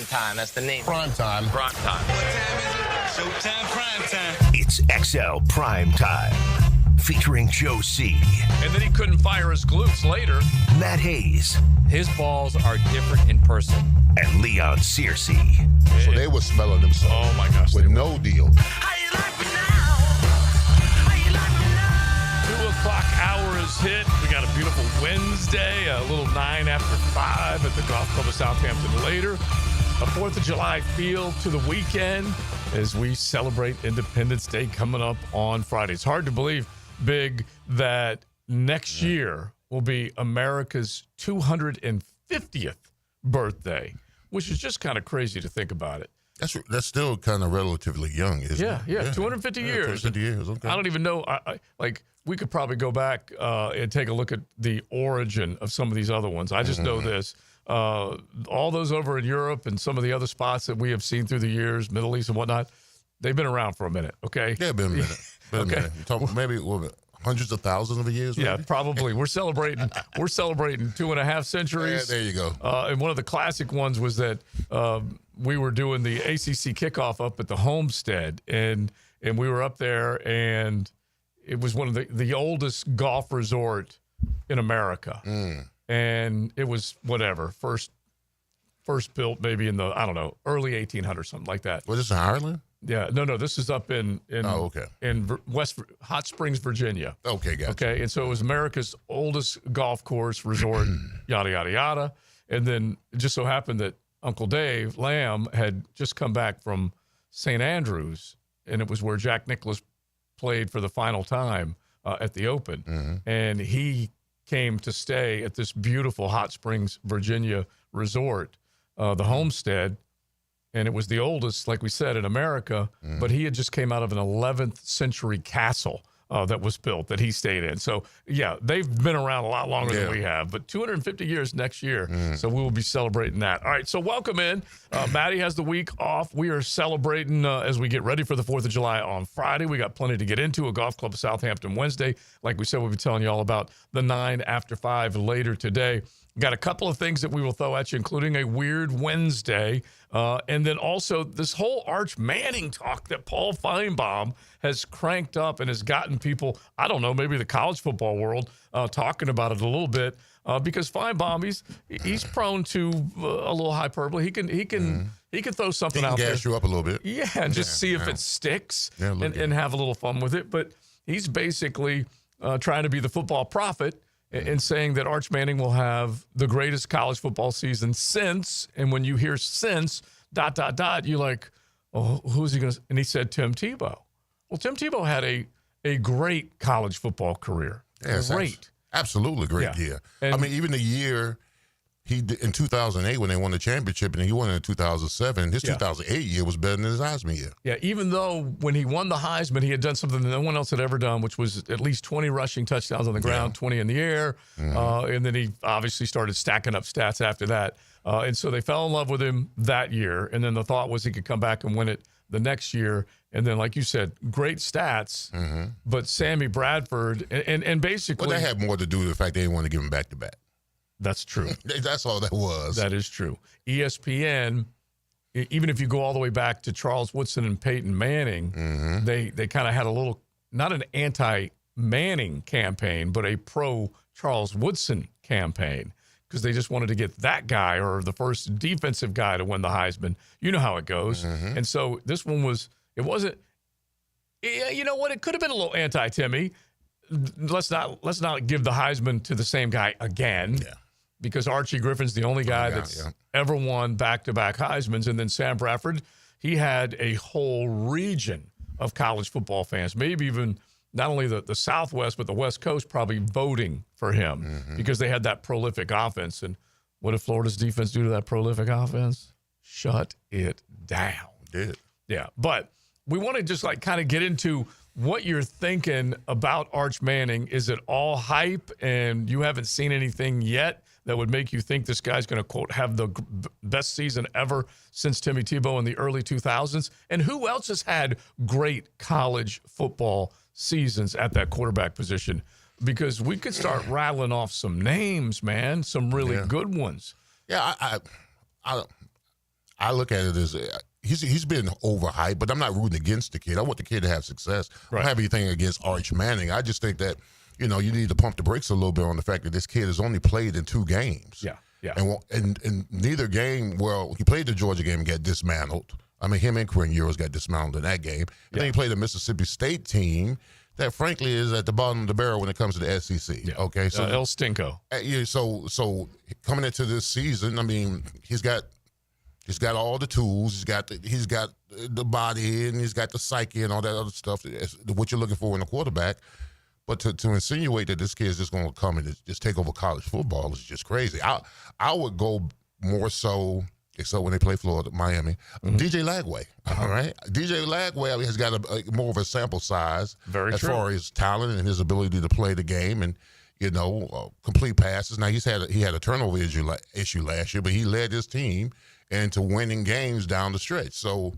Primetime. That's the name. Primetime. Primetime. What time is it? Showtime, primetime. It's XL Primetime, featuring Joe C. And then he couldn't fire his glutes later. Matt Hayes. His balls are different in person. And Leon Searcy. So they were smelling themselves. Oh, my gosh. With no deal. How you like me now? How you like me now? 2 o'clock hour is hit. We got a beautiful Wednesday, a little 9 after 5 at the Golf Club of Southampton later. A 4th of July feel to the weekend as we celebrate Independence Day coming up on Friday. It's hard to believe, Big, that next year will be America's 250th birthday, which is just kind of crazy to think about it. That's still kind of relatively young, isn't it? Yeah, 250 years. 250 years, okay. I don't even know. We could probably go back and take a look at the origin of some of these other ones. I just know this. All those over in Europe and some of the other spots that we have seen through the years, Middle East and whatnot, they've been around for a minute, okay? Yeah, been a minute. Okay. You're talking maybe hundreds of thousands of years? Yeah, maybe? probably. We're celebrating 2.5 centuries. Yeah, there you go. And one of the classic ones was that we were doing the ACC kickoff up at the Homestead, and we were up there, and it was one of the oldest golf resort in America. And it was whatever, first built maybe in the, I don't know, early 1800s, something like that. Was this in Ireland? Yeah, no, this is up in West Hot Springs, Virginia. Okay, gotcha. Okay, and so it was America's oldest golf course resort, yada, yada, yada. And then it just so happened that Uncle Dave Lamb had just come back from St. Andrews, and it was where Jack Nicklaus played for the final time at the Open. And he came to stay at this beautiful Hot Springs, Virginia resort, the Homestead. And it was the oldest, like we said, in America, but he had just came out of an 11th century castle that was built that he stayed in. So, yeah, they've been around a lot longer than we have, but 250 years next year, so we will be celebrating that. All right, so welcome in. Maddie has the week off. We are celebrating as we get ready for the 4th of July on Friday. We got plenty to get into. A Golf Club of Southampton Wednesday. Like we said, we'll be telling you all about the 9 after 5 later today. Got a couple of things that we will throw at you, including a weird Wednesday. And then also this whole Arch Manning talk that Paul Feinbaum has cranked up and has gotten people, I don't know, maybe the college football world talking about it a little bit. Because Feinbaum, he's prone to a little hyperbole. He can throw something out there. Gas you up a little bit. Yeah, and just see if it sticks and have a little fun with it. But he's basically trying to be the football prophet and saying that Arch Manning will have the greatest college football season since. And when you hear since, ... you're like, oh, who's he going to? And he said Tim Tebow. Well, Tim Tebow had a great college football career. Yes, great. Absolutely great year. And I mean, even the year he did, in 2008 when they won the championship, and he won it in 2007, his 2008 year was better than his Heisman year. Yeah, even though when he won the Heisman, he had done something that no one else had ever done, which was at least 20 rushing touchdowns on the ground, 20 in the air. And then he obviously started stacking up stats after that. And so they fell in love with him that year. And then the thought was he could come back and win it the next year. And then, like you said, great stats. But Sammy Bradford, and basically. Well, that had more to do with the fact they didn't want to give him back-to-back. That's true. That's all that was. That is true. ESPN, even if you go all the way back to Charles Woodson and Peyton Manning, they kind of had a little, not an anti-Manning campaign, but a pro-Charles Woodson campaign, because they just wanted to get that guy or the first defensive guy to win the Heisman. You know how it goes. And so this one it wasn't, you know what? It could have been a little anti-Timmy. Let's not give the Heisman to the same guy again. Yeah. Because Archie Griffin's the only guy that's ever won back-to-back Heismans. And then Sam Bradford, he had a whole region of college football fans, maybe even not only the Southwest, but the West Coast probably voting for him because they had that prolific offense. And what did Florida's defense do to that prolific offense? Shut it down. Did. Yeah, but we want to just kind of get into what you're thinking about Arch Manning. Is it all hype and you haven't seen anything yet that would make you think this guy's going to, quote, have the best season ever since Timmy Tebow in the early 2000s? And who else has had great college football seasons at that quarterback position? Because we could start rattling off some names, man, some really good ones. Yeah, I look at it as he's been overhyped, but I'm not rooting against the kid. I want the kid to have success. I don't have anything against Arch Manning. I just think that, you need to pump the brakes a little bit on the fact that this kid has only played in 2 games. Yeah. And neither game, he played the Georgia game and got dismantled. I mean, him and Quinn Ewers got dismantled in that game. And then he played a Mississippi State team that, frankly, is at the bottom of the barrel when it comes to the SEC. Yeah. Okay, so El Stinko. So coming into this season, I mean, he's got all the tools. He's got the body, and he's got the psyche and all that other stuff. What you're looking for in a quarterback. But to insinuate that this kid is just going to come and just take over college football is just crazy. I would go more so, except when they play Miami, DJ Lagway. All right, DJ Lagway has got more of a sample size as far as talent and his ability to play the game and complete passes. Now he had a turnover issue last year, but he led his team into winning games down the stretch. So.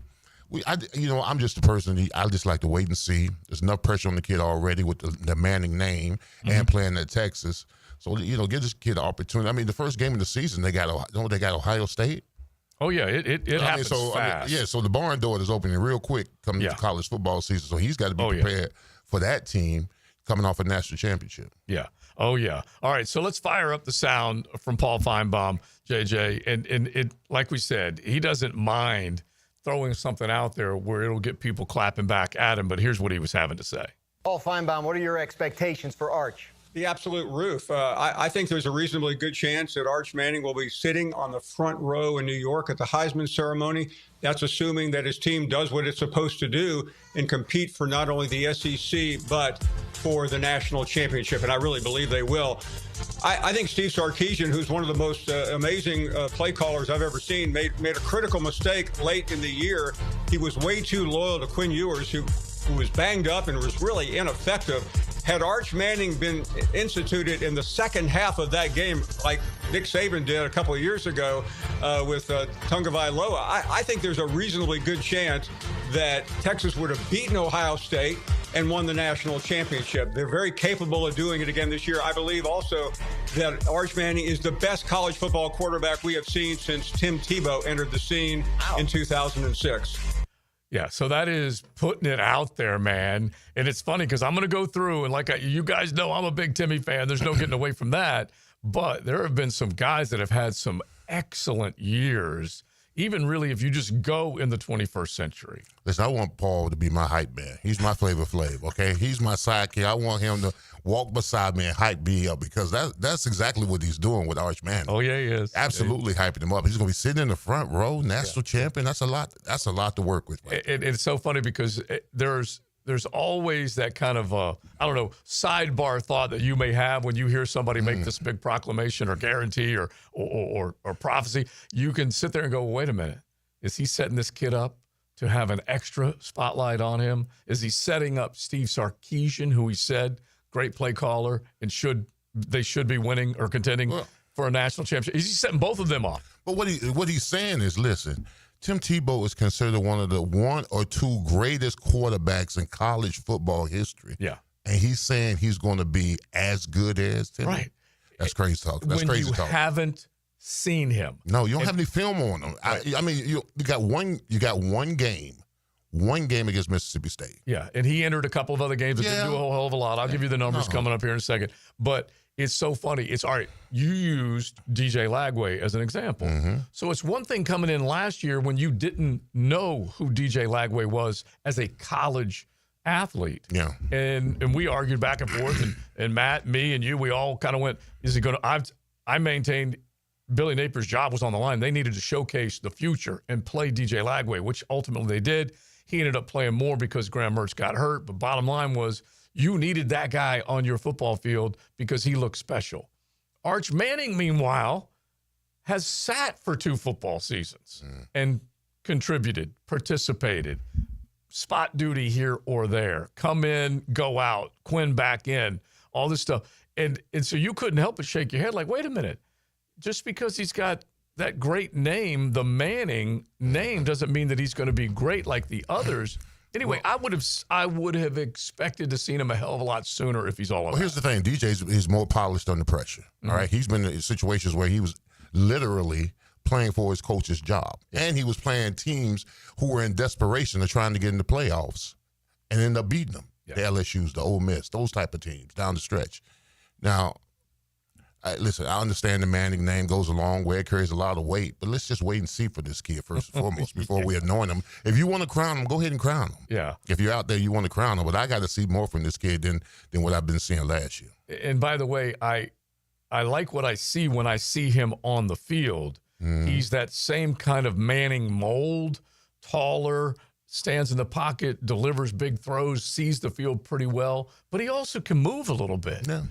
I'm just a person. I just like to wait and see. There's enough pressure on the kid already with the Manning name and playing at Texas. So give this kid an opportunity. I mean, the first game of the season they got Ohio State. Oh yeah, it happens fast. So the barn door is opening real quick coming to college football season. So he's got to be prepared for that team coming off a national championship. Yeah. Oh yeah. All right. So let's fire up the sound from Paul Feinbaum, JJ, and it like we said, he doesn't mind throwing something out there where it'll get people clapping back at him. But here's what he was having to say. Paul Feinbaum, what are your expectations for Arch? The absolute roof. I think there's a reasonably good chance that Arch Manning will be sitting on the front row in New York at the Heisman ceremony. That's assuming that his team does what it's supposed to do and compete for not only the SEC, but for the national championship. And I really believe they will. I think Steve Sarkisian, who's one of the most amazing play callers I've ever seen, made a critical mistake late in the year. He was way too loyal to Quinn Ewers, who was banged up and was really ineffective. Had Arch Manning been instituted in the second half of that game, like Nick Saban did a couple of years ago with Tagovailoa, I think there's a reasonably good chance that Texas would have beaten Ohio State and won the national championship. They're very capable of doing it again this year. I believe also that Arch Manning is the best college football quarterback we have seen since Tim Tebow entered the scene in 2006. Yeah, so that is putting it out there, man. And it's funny because I'm going to go through, and you guys know I'm a big Timmy fan. There's no getting away from that. But there have been some guys that have had some excellent years, even really if you just go in the 21st century. Listen, I want Paul to be my hype man. He's my Flavor Flav, okay? He's my sidekick. I want him to walk beside me and hype me up because that's exactly what he's doing with Arch Manning. Oh, yeah, he is. Absolutely hyping him up. He's going to be sitting in the front row, national champion. That's a lot. That's a lot to work with. Right? It's so funny because there's always that kind of, sidebar thought that you may have when you hear somebody make this big proclamation or guarantee or prophecy. You can sit there and go, wait a minute. Is he setting this kid up to have an extra spotlight on him? Is he setting up Steve Sarkisian, who he said, great play caller, and they should be winning or contending for a national championship? Is he setting both of them off? But what he's saying is, listen, Tim Tebow is considered one of the 1 or 2 greatest quarterbacks in college football history. Yeah. And he's saying he's going to be as good as Tim. Right. That's crazy talk. That's when crazy you talk. Haven't seen him. No, you don't have any film on him. Right. I mean, you got one game against Mississippi State. Yeah, and he entered a couple of other games that didn't do a whole hell of a lot. I'll give you the numbers coming up here in a second. But it's so funny. It's all right. You used DJ Lagway as an example. Mm-hmm. So it's one thing coming in last year when you didn't know who DJ Lagway was as a college athlete. Yeah. And we argued back and forth, and Matt, me, and you, we all kind of went, is he going to – I maintained Billy Napier's job was on the line. They needed to showcase the future and play DJ Lagway, which ultimately they did. He ended up playing more because Graham Mertz got hurt. But bottom line was you needed that guy on your football field because he looked special. Arch Manning, meanwhile, has sat for 2 football seasons and contributed, participated, spot duty here or there, come in, go out, Quinn back in, all this stuff. And so you couldn't help but shake your head like, wait a minute. Just because he's got that great name, the Manning name, doesn't mean that he's going to be great like the others. Anyway, I would have expected to see him a hell of a lot sooner if he's all about. Well, here's the thing: DJ's more polished under pressure. All right, he's been in situations where he was literally playing for his coach's job. And he was playing teams who were in desperation of trying to get in the playoffs and end up beating them. The LSUs, the Ole Miss, those type of teams down the stretch. Now, listen, I understand the Manning name goes a long way. It carries a lot of weight. But let's just wait and see for this kid first and foremost before we anoint him. If you want to crown him, go ahead and crown him. Yeah. If you're out there, you want to crown him. But I got to see more from this kid than what I've been seeing last year. And by the way, I like what I see when I see him on the field. He's that same kind of Manning mold, taller, stands in the pocket, delivers big throws, sees the field pretty well, but he also can move a little bit. Yeah.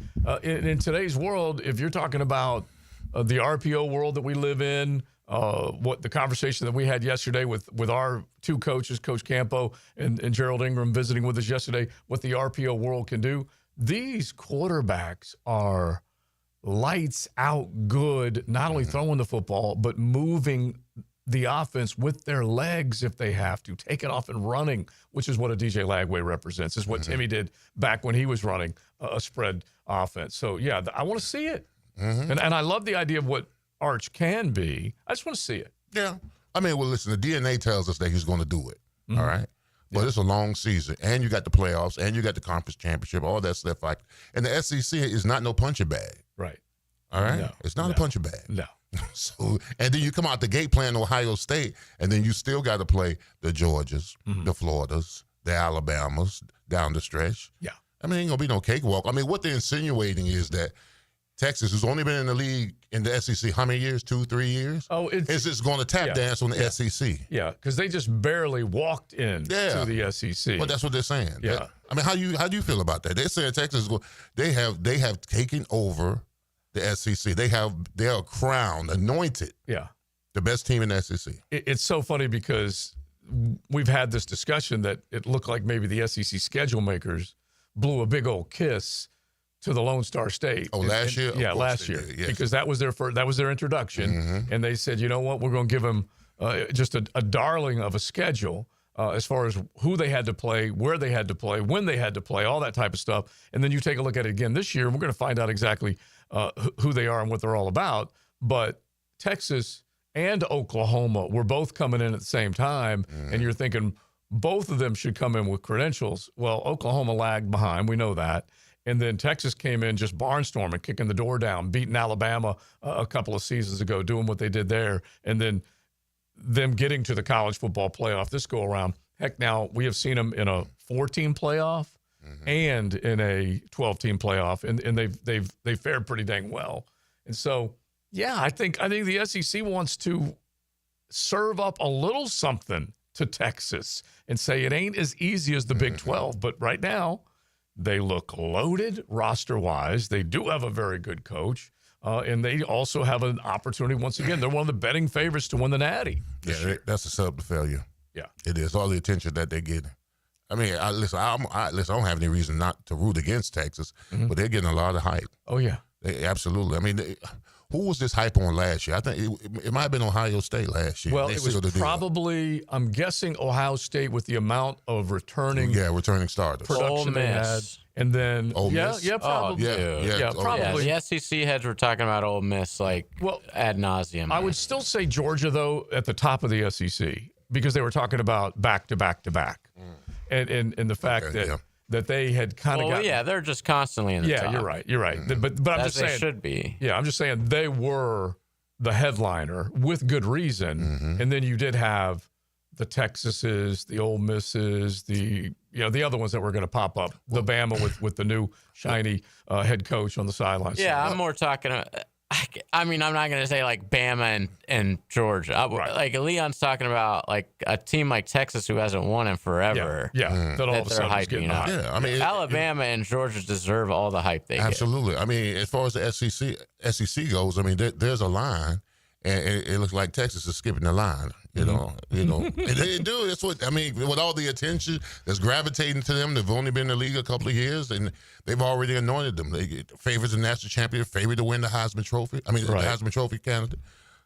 In today's world, if you're talking about the RPO world that we live in, what the conversation that we had yesterday with our two coaches, Coach Campo and Gerald Ingram visiting with us yesterday, what the RPO world can do, these quarterbacks are lights out good, not only throwing the football, but moving the offense with their legs if they have to. Take it off and running, which is what a DJ Lagway represents, is what Timmy did back when he was running a spread offense. So, yeah, I want to see it. And I love the idea of what Arch can be. I just want to see it. Yeah. I mean, well, listen, the DNA tells us that he's going to do it. All right? But it's a long season, and you got the playoffs, and you got the conference championship, all that stuff. And the SEC is not no puncher bag. Right. All right? No. It's not a puncher bag. No. So, and then you come out the gate playing Ohio State, and then you still got to play the Georgias, the Floridas, the Alabamas down the stretch. Yeah. I mean, ain't going to be no cakewalk. I mean, what they're insinuating is that Texas, who's only been in the league in the SEC, how many years? 2-3 years? Oh, is just going to tap dance on the SEC. Yeah, because they just barely walked in to the SEC. Well, that's what they're saying. Yeah. I mean, how do you feel about that? They're saying Texas they have taken over the SEC. They are crowned, anointed. Yeah. The best team in the SEC. It's so funny because we've had this discussion that it looked like maybe the SEC schedule makers blew a big old kiss to the Lone Star State. Oh, last year? Yeah, Of course last they year. did, yes. Because that was their introduction. And they said, you know what, we're going to give them just a darling of a schedule as far as who they had to play, where they had to play, when they had to play, all that type of stuff. And then you take a look at it again this year, and we're going to find out exactly who they are and what they're all about. But Texas and Oklahoma were both coming in at the same time, and you're thinking both of them should come in with credentials. Well, Oklahoma lagged behind. We know that. And then Texas came in just barnstorming, kicking the door down, beating Alabama a couple of seasons ago, doing what they did there. And then them getting to the college football playoff this go around. Heck, now we have seen them in a 4-team playoff and in a 12-team playoff, and they've fared pretty dang well. And so, yeah, I think the SEC wants to serve up a little something to Texas and say it ain't as easy as the Big 12, but right now they look loaded roster-wise. They do have a very good coach, and they also have an opportunity. Once again, they're one of the betting favorites to win the Natty. Yeah, that's a setup to failure. Yeah, it is. All the attention that they're getting. I mean, I don't have any reason not to root against Texas, but they're getting a lot of hype. Oh, yeah. Absolutely. I mean, who was this hype on last year? I think it might have been Ohio State last year. Well, it was probably, I'm guessing, Ohio State with the amount of returning starters. production they had. And then, Ole Miss? Yeah, probably. Probably. Yeah, the SEC heads were talking about Ole Miss ad nauseum. I would still say Georgia, though, at the top of the SEC because they were talking about back to back to back. And the fact that they had kind of yeah, they're just constantly in the top. Yeah, you're right. But I'm just saying. They should be. Yeah, I'm just saying they were the headliner with good reason. And then you did have the Texases, the Ole Misses, the other ones that were going to pop up. The Bama with the new shiny head coach on the sidelines. Yeah, I'm more talking I mean, I'm not going to say like Bama and Georgia. Like Leon's talking about like a team like Texas who hasn't won in forever. Yeah. That all of a sudden is getting hot. Yeah, I mean, Alabama and Georgia deserve all the hype they get. Absolutely. I mean, as far as the SEC goes, I mean, there's a line, and it looks like Texas is skipping the line. You know, and they do. That's what I mean. With all the attention that's gravitating to them, they've only been in the league a couple of years, and they've already anointed them. They get favorites the national champion, favored to win the Heisman Trophy. I mean, the Heisman Trophy candidate.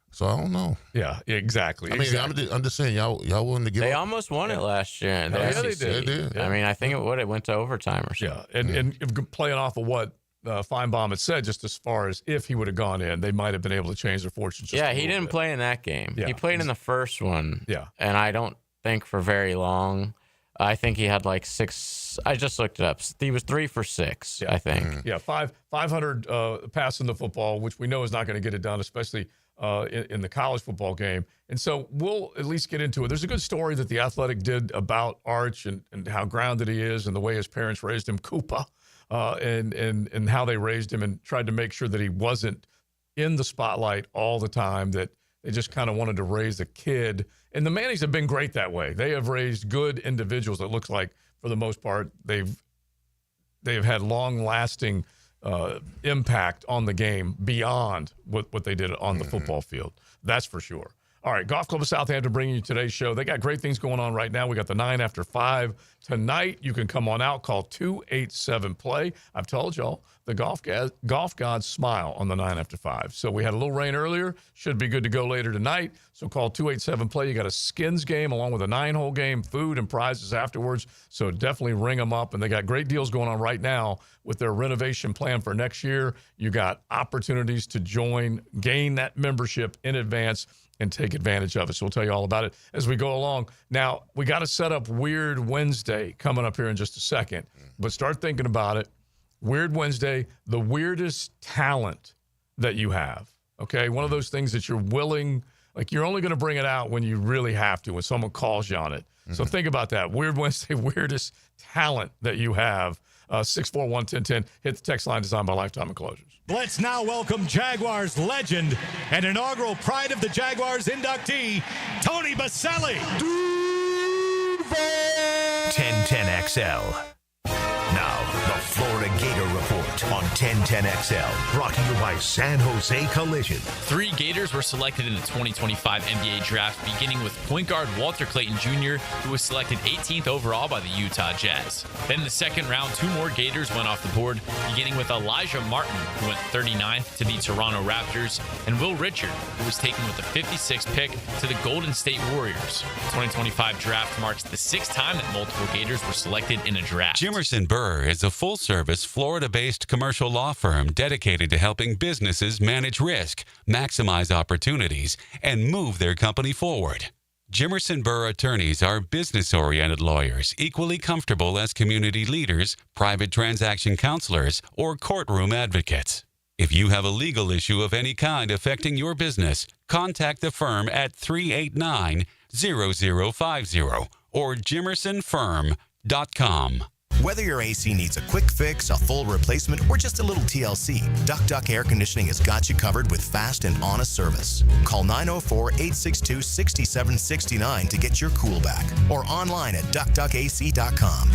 So I don't know. Yeah, exactly. I mean, I'm just saying, y'all willing to give They up? almost won it last year. They did. They did. I mean, I think it went to overtime or something. Yeah, and playing off of what Feinbaum had said, just as far as if he would have gone in, they might have been able to change their fortunes. Just Yeah, a he little didn't bit. play in that game. Yeah. He played in the first one. Yeah. And I don't think for very long. I think he had like 6. I just looked it up. He was 3 for 6, I think. Yeah, 500 passing the football, which we know is not going to get it done, especially in the college football game. And so we'll at least get into it. There's a good story that The Athletic did about Arch and how grounded he is and the way his parents raised him, Koopa, and how they raised him and tried to make sure that he wasn't in the spotlight all the time, that they just kind of wanted to raise a kid. And the Mannings have been great that way. They have raised good individuals. It looks like, for the most part, they've had long-lasting impact on the game beyond what they did on the football field. That's for sure. All right, Golf Club of Southampton bringing you today's show. They got great things going on right now. We got the 9 after 5 tonight. You can come on out. Call 287-PLAY. I've told y'all, the golf gods smile on the 9 after 5. So we had a little rain earlier. Should be good to go later tonight. So call 287-PLAY. You got a skins game along with a 9-hole game, food and prizes afterwards. So definitely ring them up. And they got great deals going on right now with their renovation plan for next year. You got opportunities to join, gain that membership in advance, and take advantage of it. So we'll tell you all about it as we go along. Now, we got to set up Weird Wednesday coming up here in just a second. But start thinking about it. Weird Wednesday, the weirdest talent that you have. Okay? One of those things that you're willing, like you're only going to bring it out when you really have to, when someone calls you on it. So think about that. Weird Wednesday, weirdest talent that you have. 641-1010. Hit the text line designed by Lifetime Enclosures. Let's now welcome Jaguars legend and inaugural Pride of the Jaguars inductee, Tony Baselli. 1010XL. Now, the Florida Gator Report on 1010XL. Brought to you by San Jose Collision. 3 Gators were selected in the 2025 NBA Draft, beginning with point guard Walter Clayton Jr., who was selected 18th overall by the Utah Jazz. Then in the second round, 2 more Gators went off the board, beginning with Elijah Martin, who went 39th to the Toronto Raptors, and Will Richard, who was taken with the 56th pick to the Golden State Warriors. The 2025 Draft marks the 6th time that multiple Gators were selected in a draft. Jimerson Burr is a full-service, Florida-based commercial law firm dedicated to helping businesses manage risk, maximize opportunities, and move their company forward. Jimerson Burr attorneys are business-oriented lawyers, equally comfortable as community leaders, private transaction counselors, or courtroom advocates. If you have a legal issue of any kind affecting your business, contact the firm at 389-0050 or jimersonfirm.com. Whether your AC needs a quick fix, a full replacement, or just a little TLC, Duck Air Conditioning has got you covered with fast and honest service. Call 904-862-6769 to get your cool back, or online at duckac.com.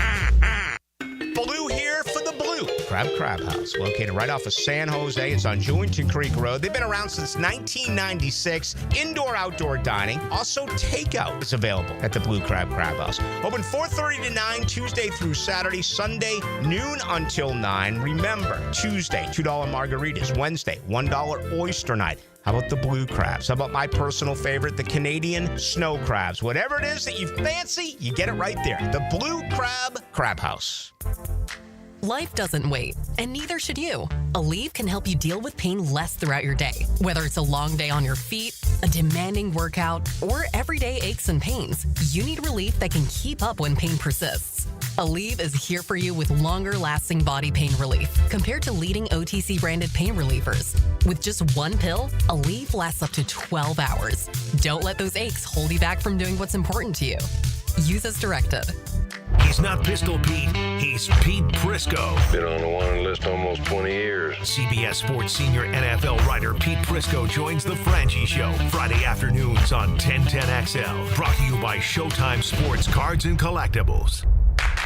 Blue here for the Blue Crab House, located right off of San Jose. It's on Jewington Creek Road. They've been around since 1996. Indoor-outdoor dining. Also, takeout is available at the Blue Crab House. Open 4:30 to 9, Tuesday through Saturday. Sunday, noon until 9. Remember, Tuesday, $2 margaritas. Wednesday, $1 oyster night. How about the blue crabs? How about my personal favorite, the Canadian snow crabs? Whatever it is that you fancy, you get it right there. The Blue Crab House. Life doesn't wait, and neither should you. Aleve can help you deal with pain less throughout your day. Whether it's a long day on your feet, a demanding workout, or everyday aches and pains, you need relief that can keep up when pain persists. Aleve is here for you with longer-lasting body pain relief compared to leading OTC-branded pain relievers. With just one pill, Aleve lasts up to 12 hours. Don't let those aches hold you back from doing what's important to you. Use as directed. He's not Pistol Pete, he's Pete Prisco. Been on the wanted list almost 20 years. CBS Sports senior NFL writer Pete Prisco joins the Frangie Show Friday afternoons on 1010XL. Brought to you by Showtime Sports Cards and Collectibles.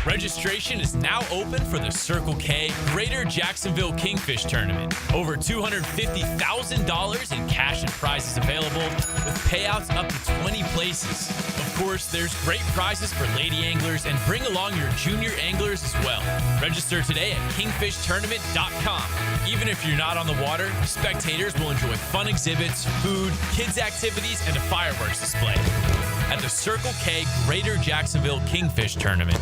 Registration is now open for the Circle K Greater Jacksonville Kingfish Tournament. Over $250,000 in cash and prizes available, with payouts up to 20 places. Of course, there's great prizes for lady anglers, and bring along your junior anglers as well. Register today at kingfishtournament.com. Even if you're not on the water, spectators will enjoy fun exhibits, food, kids' activities, and a fireworks display at the Circle K Greater Jacksonville Kingfish Tournament.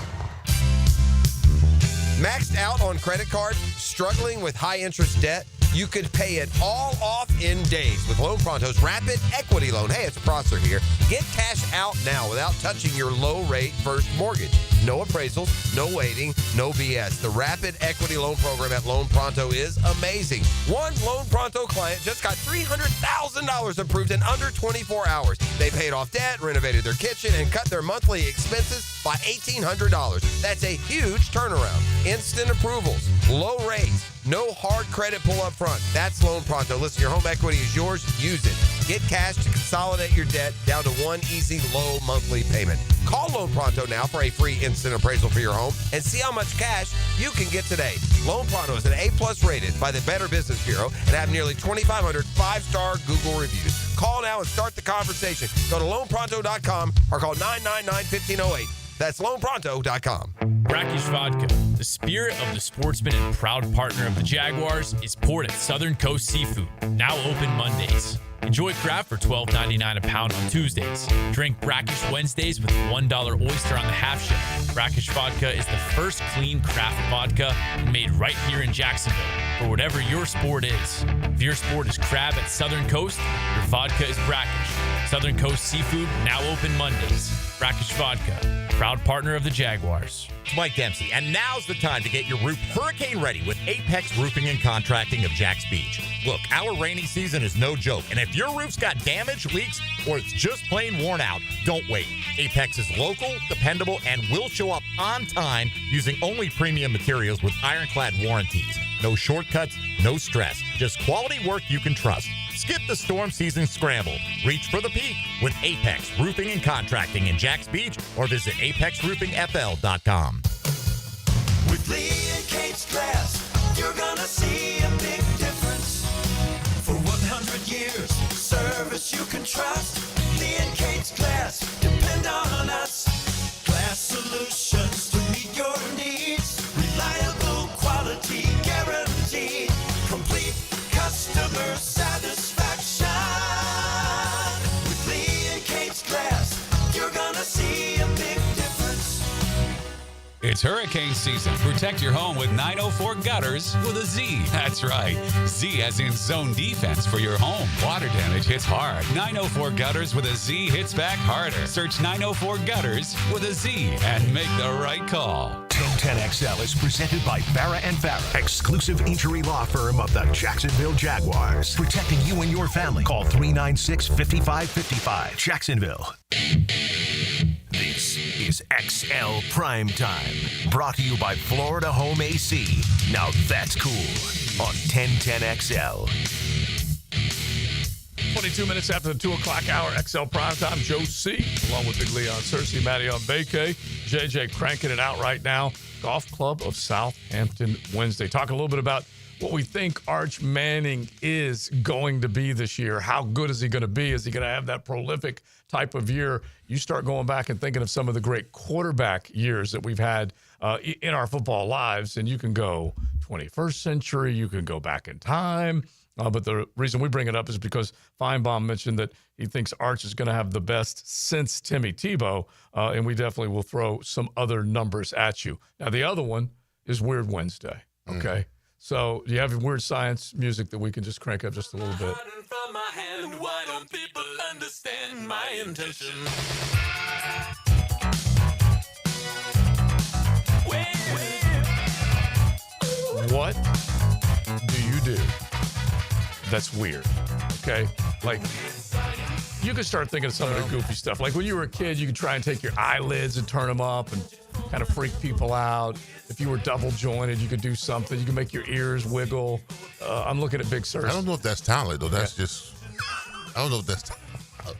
Maxed out on credit card? struggling with high-interest debt? You could pay it all off in days with Loan Pronto's Rapid Equity Loan. Hey, it's Prosser here. Get cash out now without touching your low-rate first mortgage. No appraisals, no waiting, no BS. The Rapid Equity Loan Program at Loan Pronto is amazing. One Loan Pronto client just got $300,000 approved in under 24 hours. They paid off debt, renovated their kitchen, and cut their monthly expenses by $1,800. That's a huge turnaround. Instant approvals, low rates, no hard credit pull up front. That's Loan Pronto. Listen, your home equity is yours. Use it. Get cash to consolidate your debt down to one easy, low monthly payment. Call Loan Pronto now for a free instant appraisal for your home and see how much cash you can get today. Loan Pronto is an A+ rated by the Better Business Bureau and have nearly 2,500 5-star Google reviews. Call now and start the conversation. Go to loanpronto.com or call 999-1508. That's loanpronto.com. Brackish Vodka, the spirit of the sportsman and proud partner of the Jaguars, is poured at Southern Coast Seafood, now open Mondays. Enjoy craft for $12.99 a pound on Tuesdays. Drink Brackish Wednesdays with $1 oyster on the half shell. Brackish Vodka is the first clean craft vodka made right here in Jacksonville for whatever your sport is. If your sport is crab at Southern Coast, your vodka is Brackish. Southern Coast Seafood, now open Mondays. Brackish Vodka, proud partner of the Jaguars. It's Mike Dempsey, and now's the time to get your roof hurricane ready with Apex Roofing and Contracting of Jacks Beach. Look, our rainy season is no joke, and if your roof's got damage, leaks, or it's just plain worn out, don't wait. Apex is local, dependable, and will show up on time using only premium materials with ironclad warranties. No shortcuts, no stress, just quality work you can trust. Skip the storm season scramble. Reach for the peak with Apex Roofing and Contracting in Jacks Beach or visit apexroofingfl.com. With Lee and Kate's Glass, you're gonna see a big difference. For 100 years, service you can trust. Lee and Kate's Glass, depend on us. Glass solutions to meet your needs. Reliable quality guaranteed. Complete customer satisfaction. With Lee and Kate's Glass, you're gonna see a big difference. It's hurricane season. Protect your home with 904 Gutters with a Z. That's right. Z as in zone defense for your home. Water damage hits hard. 904 Gutters with a Z hits back harder. Search 904 Gutters with a Z and make the right call. 1010XL is presented by Farrah & Farrah, exclusive injury law firm of the Jacksonville Jaguars. Protecting you and your family. Call 396-5555. Jacksonville. This is XL Primetime, brought to you by Florida Home AC. Now that's cool on 1010XL. 22 minutes after the 2 o'clock hour, XL Primetime, Joe C., along with Big Leon Cersei, Matty on vacay, JJ cranking it out right now. Golf Club of Southampton Wednesday. Talk a little bit about what we think Arch Manning is going to be this year. How good is he going to be? Is he going to have that prolific type of year? You start going back and thinking of some of the great quarterback years that we've had in our football lives, and you can go 21st century, you can go back in time. But the reason we bring it up is because Feinbaum mentioned that he thinks Arch is going to have the best since Timmy Tebow, and we definitely will throw some other numbers at you. Now, the other one is Weird Wednesday, okay? So do you have weird science music that we can just crank up just a little bit? From my hand, why don't people understand my intention? What do you do that's weird? Okay? Like, you could start thinking of some of the goofy stuff. Like when you were a kid, you could try and take your eyelids and turn them up and kind of freak people out. If you were double jointed, you could do something. You could make your ears wiggle. I'm looking at Big Sur. I don't know if that's talent, though. That's just, I don't know if that's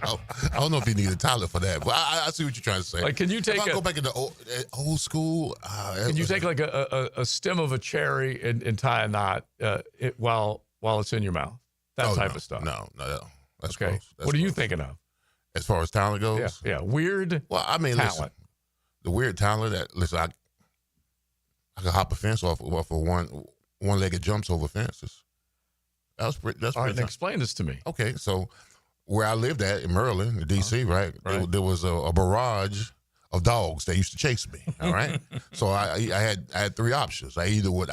I don't know if you need a talent for that, but I see what you're trying to say. Like, can you take if I go back into old school? Can you take like a stem of a cherry and tie a knot while it's in your mouth? That type of stuff. No. That's okay. Gross. That's what are you gross. thinking of? As far as talent goes? Yeah. Weird. Well, I mean, talent. listen, the weird talent that I could hop a fence off of one-legged jumps over fences. That's pretty. All right, explain this to me. Okay, so where I lived at in Maryland, in D.C., right? There was a barrage of dogs that used to chase me. All right, so I had 3 options. I either would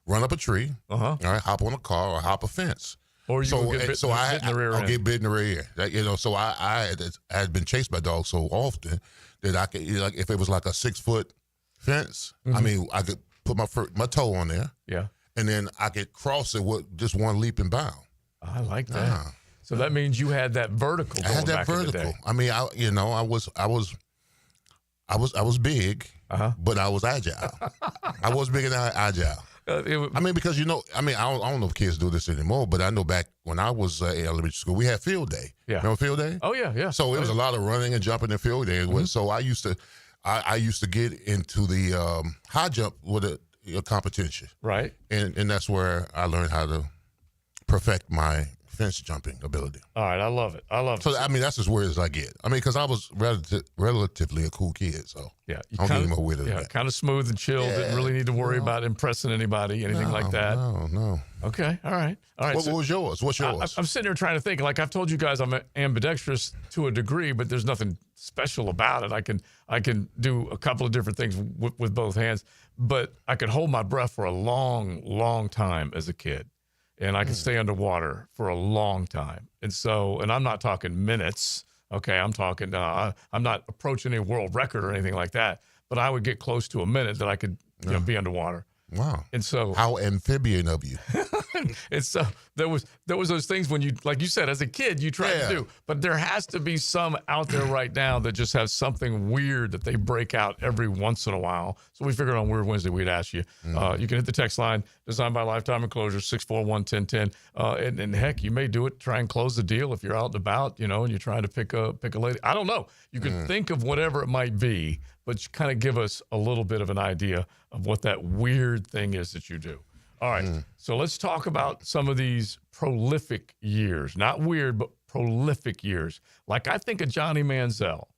run up a tree, Uh-huh. all right, hop on a car or hop a fence. Or you would get bit in the rear end. get bit in the rear end. So I had been chased by dogs so often that I could, like, if it was like a 6-foot fence, I mean, I could put my toe on there. Yeah. And then I could cross it with just one leap and bound. I like that. So that means you had that vertical. I had that back in the vertical. day. I mean, I was big, but I was agile. I was big and agile. I mean, because I don't know if kids do this anymore, but I know back when I was in elementary school, we had field day. Yeah. Remember field day? Oh yeah. So it was a lot of running and jumping in field day. So I used to get into the high jump with a competition. Right. And that's where I learned how to perfect my fence jumping ability. All right, I love it. So I mean, that's as weird as I get. I mean, because I was relatively a cool kid, so yeah, I don't get any more weirder than that. Kind of smooth and chill. Didn't really need to worry about impressing anybody, anything like that. No. Okay, all right. What was yours? What's yours? I'm sitting here trying to think. Like I've told you guys, I'm ambidextrous to a degree, but there's nothing special about it. I can do a couple of different things with both hands, but I could hold my breath for a long, long time as a kid. And I can stay underwater for a long time. And I'm not talking minutes. Okay. I'm talking, I'm not approaching a world record or anything like that, but I would get close to a minute that I could be underwater. Wow. And so how amphibian of you. And so there was those things when you, like you said, as a kid, you tried to do, but there has to be some out there right now that just have something weird that they break out every once in a while. So we figured on Weird Wednesday, we'd ask you. You can hit the text line, designed by Lifetime Enclosures, 641-1010. And heck, you may do it, try and close the deal if you're out and about, and you're trying to pick a lady. I don't know. You can think of whatever it might be, but you kind of give us a little bit of an idea of what that weird thing is that you do. All right, so let's talk about some of these prolific years. Not weird, but prolific years. Like I think of Johnny Manziel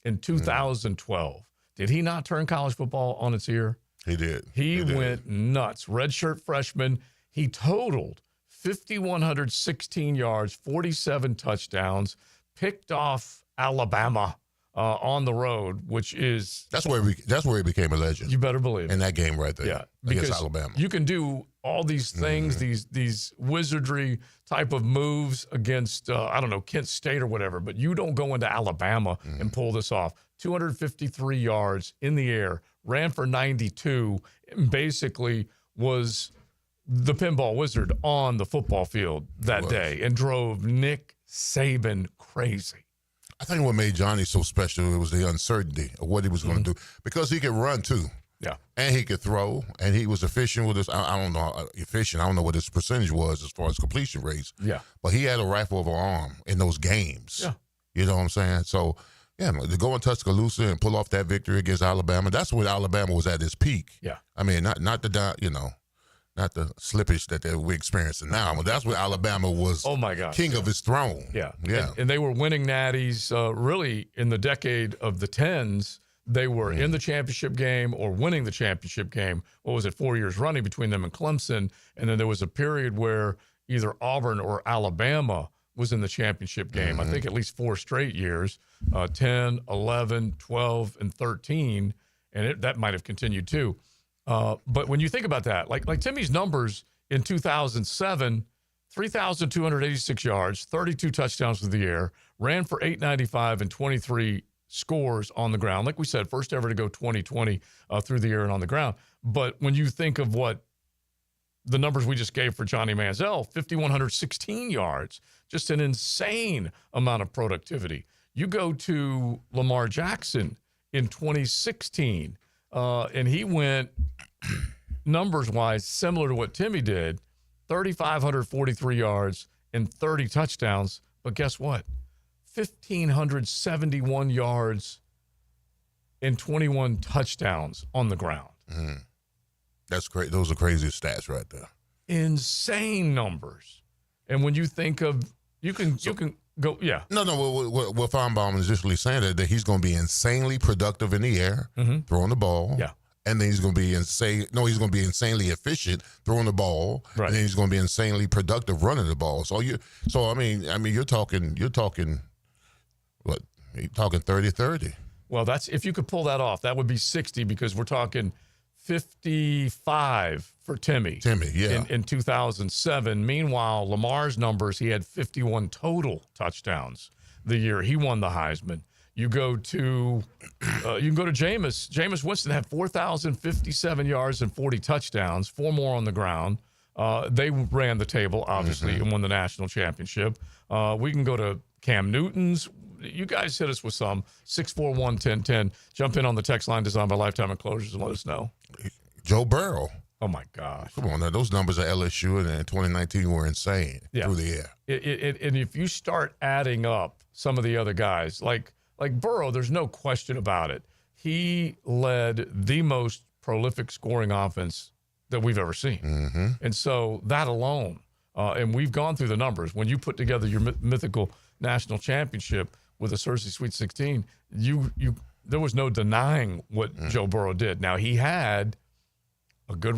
in 2012. Did he not turn college football on its ear? He did. He went nuts. Redshirt freshman. He totaled 5,116 yards, 47 touchdowns, picked off Alabama on the road, which is that's where he became a legend. You better believe it. In that game right there. Yeah, against because Alabama. You can do all these things, these wizardry type of moves against I don't know, Kent State or whatever, but you don't go into Alabama and pull this off. 253 yards in the air, ran for 92, and basically was the pinball wizard on the football field that day and drove Nick Saban crazy. I think what made Johnny so special was the uncertainty of what he was going to do, because he could run too. Yeah. And he could throw, and he was efficient with his, I don't know, efficient. I don't know what his percentage was as far as completion rates. Yeah. But he had a rifle of an arm in those games. Yeah. You know what I'm saying? So, yeah, to go in Tuscaloosa and pull off that victory against Alabama, that's when Alabama was at its peak. Yeah. I mean, not the slippage that we're experiencing now, but that's when Alabama was king of his throne. Yeah. Yeah. And they were winning natties really in the decade of the 10s. They were in the championship game or winning the championship game. What was it, 4 years running between them and Clemson? And then there was a period where either Auburn or Alabama was in the championship game. I think at least 4 straight years, 10, 11, 12, and 13. And that might have continued too. But when you think about that, like Timmy's numbers in 2007, 3,286 yards, 32 touchdowns through the air, ran for 895 and 23 scores on the ground. Like we said, first ever to go 20-20 through the air and on the ground. But when you think of what the numbers we just gave for Johnny Manziel, 5,116 yards, just an insane amount of productivity. You go to Lamar Jackson in 2016, and he went numbers-wise similar to what Timmy did, 3,543 yards and 30 touchdowns. But guess what? 1,571 yards and 21 touchdowns on the ground. That's great. Those are crazy stats right there. Insane numbers. And when you think of, you can go, yeah. No. What Feinbaum is initially saying that he's going to be insanely productive in the air, throwing the ball. Yeah. And then he's going to be insane. No, he's going to be insanely efficient throwing the ball. Right. And then he's going to be insanely productive running the ball. So I mean, you're talking what? You're talking 30-30. Well, that's, if you could pull that off, that would be 60, because we're talking 55 for Timmy. Yeah. In 2007. Meanwhile, Lamar's numbers, he had 51 total touchdowns the year he won the Heisman. You go to Jameis. Jameis Winston had 4,057 yards and 40 touchdowns, 4 more on the ground. They ran the table, obviously, and won the national championship. We can go to Cam Newton's. You guys hit us with some 641-1010. Jump in on the text line designed by Lifetime Enclosures and let us know. Joe Burrow. Oh, my gosh. Come on now. Those numbers at LSU and in 2019 were insane through the air. And if you start adding up some of the other guys, like Burrow, there's no question about it. He led the most prolific scoring offense that we've ever seen. And so that alone, and we've gone through the numbers. When you put together your mythical national championship with a Cersei Sweet 16, there was no denying what Joe Burrow did. Now, he had a good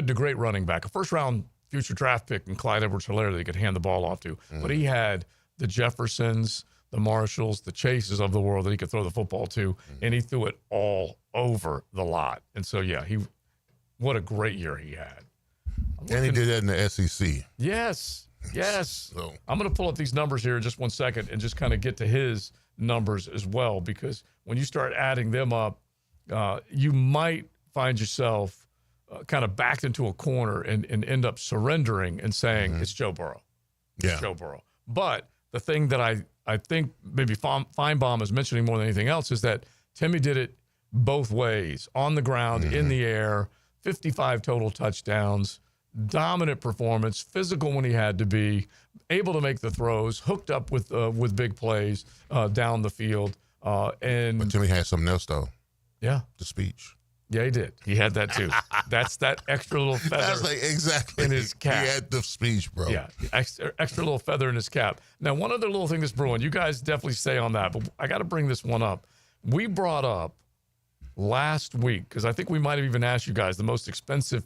to great running back, a first-round future draft pick in Clyde Edwards-Helaire that he could hand the ball off to. But he had the Jeffersons, the Marshalls, the Chases of the world that he could throw the football to, and he threw it all over the lot. And so, what a great year he had. And he did that in the SEC. Yes. So I'm going to pull up these numbers here in just 1 second and just kind of get to his numbers as well, because when you start adding them up, you might find yourself kind of backed into a corner and end up surrendering and saying it's Joe Burrow. Yeah. It's Joe Burrow. But the thing that I think maybe Feinbaum is mentioning more than anything else is that Timmy did it both ways, on the ground, in the air, 55 total touchdowns, dominant performance, physical when he had to be, able to make the throws, hooked up with big plays down the field. But Timmy had something else, though. Yeah. The speech. Yeah, he did. He had that, too. That's that extra little feather exactly in his cap. He had the speech, bro. Yeah, extra little feather in his cap. Now, one other little thing that's brewing. You guys definitely stay on that, but I got to bring this one up. We brought up last week, because I think we might have even asked you guys the most expensive,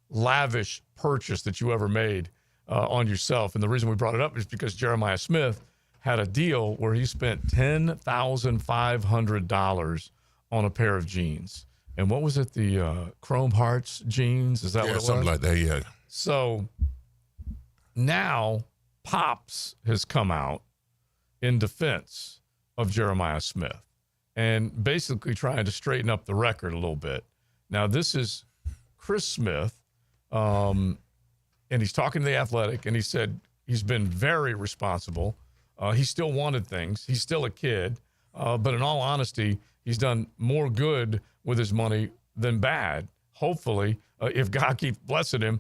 lavish purchase that you ever made on yourself. And the reason we brought it up is because Jeremiah Smith had a deal where he spent $10,500 on a pair of jeans. And what was it? The Chrome Hearts jeans? Is that what it was? Something like that, yeah. So now Pops has come out in defense of Jeremiah Smith and basically trying to straighten up the record a little bit. Now, this is Chris Smith, and he's talking to The Athletic, and he said he's been very responsible. He still wanted things. He's still a kid. But in all honesty, he's done more good with his money than bad. Hopefully, if God keeps blessing him,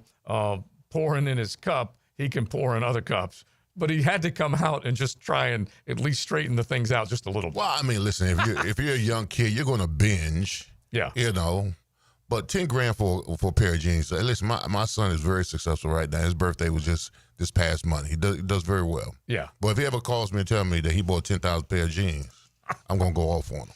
pouring in his cup, he can pour in other cups. But he had to come out and just try and at least straighten the things out just a little bit. Well, I mean, listen, if you're a young kid, you're going to binge. Yeah. You know. But $10,000 for a pair of jeans. Listen, my son is very successful right now. His birthday was just this past month. He does very well. Yeah. But if he ever calls me and tells me that he bought 10,000 pair of jeans, I'm going to go off on him.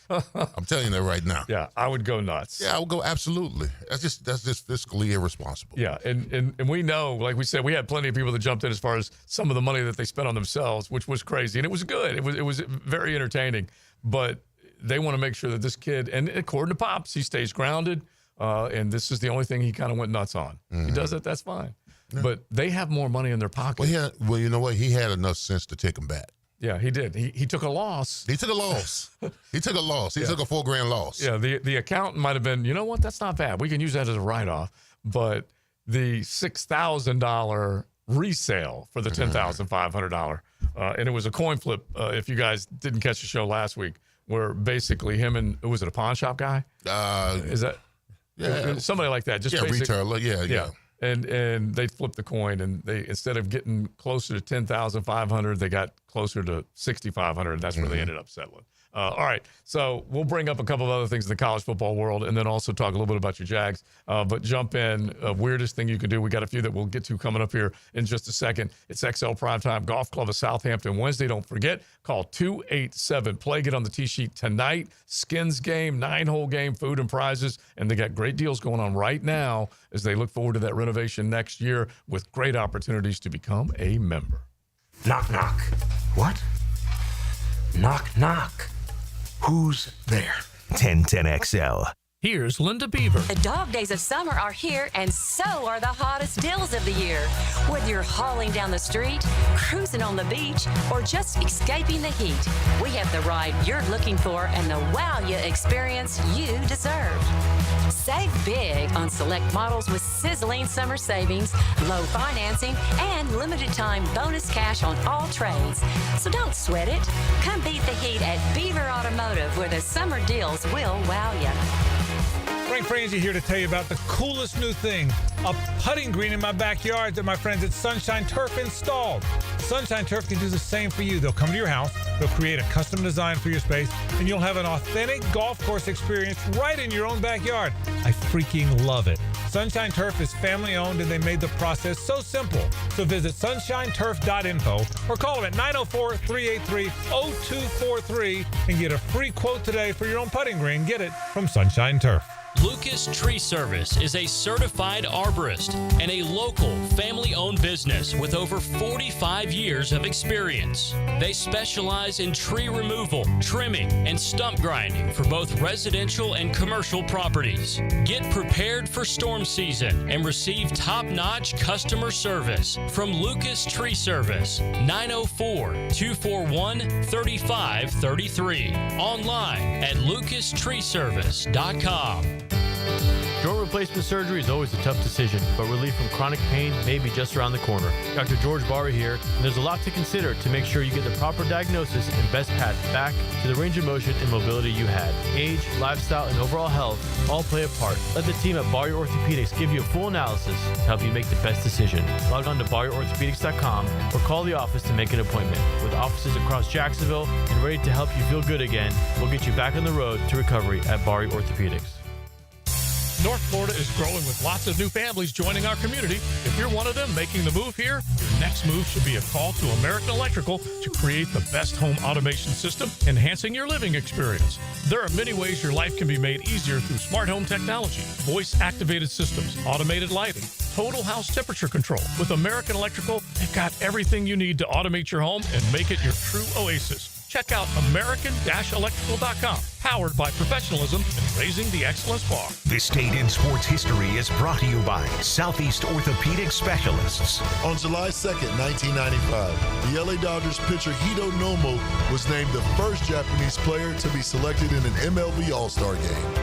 I'm telling you that right now. Yeah, I would go nuts. Yeah, I would go absolutely. That's just fiscally irresponsible. Yeah, and we know, like we said, we had plenty of people that jumped in as far as some of the money that they spent on themselves, which was crazy. And it was good. It was very entertaining. But they want to make sure that this kid, and according to Pops, he stays grounded. And this is the only thing he kind of went nuts on. He does it, that's fine. Yeah. But they have more money in their pocket. Well, you know what? He had enough sense to take him back. Yeah, he did. He took a loss. He took a loss. He took a loss. He took a $4,000 loss. Yeah, the accountant might have been, you know what? That's not bad. We can use that as a write-off. But the $6,000 resale for the $10,500, and it was a coin flip. If you guys didn't catch the show last week, where basically him and, was it a pawn shop guy? Is that? Yeah. Somebody like that. Just retailer. Yeah. And they flipped the coin, and they, instead of getting closer to 10,500, they got closer to 6,500. That's where they ended up settling. All right, so we'll bring up a couple of other things in the college football world, and then also talk a little bit about your Jags. But jump in, weirdest thing you can do. We got a few that we'll get to coming up here in just a second. It's XL Primetime Golf Club of Southampton Wednesday. Don't forget, call 287-PLAY. Get on the tee sheet tonight. Skins game, 9-hole game, food and prizes, and they got great deals going on right now as they look forward to that renovation next year with great opportunities to become a member. Knock, knock. What? Knock, knock. Who's there? 1010XL. Here's Linda Beaver. The dog days of summer are here, and so are the hottest deals of the year. Whether you're hauling down the street, cruising on the beach, or just escaping the heat, we have the ride you're looking for and the wow you experience you deserve. Save big on select models with sizzling summer savings, low financing, and limited time bonus cash on all trades. So don't sweat it. Come beat the heat at Beaver Automotive, where the summer deals will wow you. Frank Frangie here to tell you about the coolest new thing, a putting green in my backyard that my friends at Sunshine Turf installed. Sunshine Turf can do the same for you. They'll come to your house, they'll create a custom design for your space, and you'll have an authentic golf course experience right in your own backyard. I freaking love it. Sunshine Turf is family owned, and they made the process so simple. So visit sunshineturf.info or call them at 904-383-0243 and get a free quote today for your own putting green. Get it from Sunshine Turf. Lucas Tree Service is a certified arborist and a local family-owned business with over 45 years of experience. They specialize in tree removal, trimming, and stump grinding for both residential and commercial properties. Get prepared for storm season and receive top-notch customer service from Lucas Tree Service, 904-241-3533. Online at lucastreeservice.com. Joint replacement surgery is always a tough decision, but relief from chronic pain may be just around the corner. Dr. George Barry here, and there's a lot to consider to make sure you get the proper diagnosis and best path back to the range of motion and mobility you had. Age, lifestyle, and overall health all play a part. Let the team at Barry Orthopedics give you a full analysis to help you make the best decision. Log on to BarryOrthopedics.com or call the office to make an appointment. With offices across Jacksonville and ready to help you feel good again, we'll get you back on the road to recovery at Barry Orthopedics. North Florida is growing with lots of new families joining our community. If you're one of them making the move here, your next move should be a call to American Electrical to create the best home automation system, enhancing your living experience. There are many ways your life can be made easier through smart home technology, voice-activated systems, automated lighting, total house temperature control. With American Electrical, they've got everything you need to automate your home and make it your true oasis. Check out American-Electrical.com, powered by professionalism and raising the excellence bar. This date in sports history is brought to you by Southeast Orthopedic Specialists. On July 2nd, 1995, the LA Dodgers pitcher Hito Nomo was named the first Japanese player to be selected in an MLB All-Star game.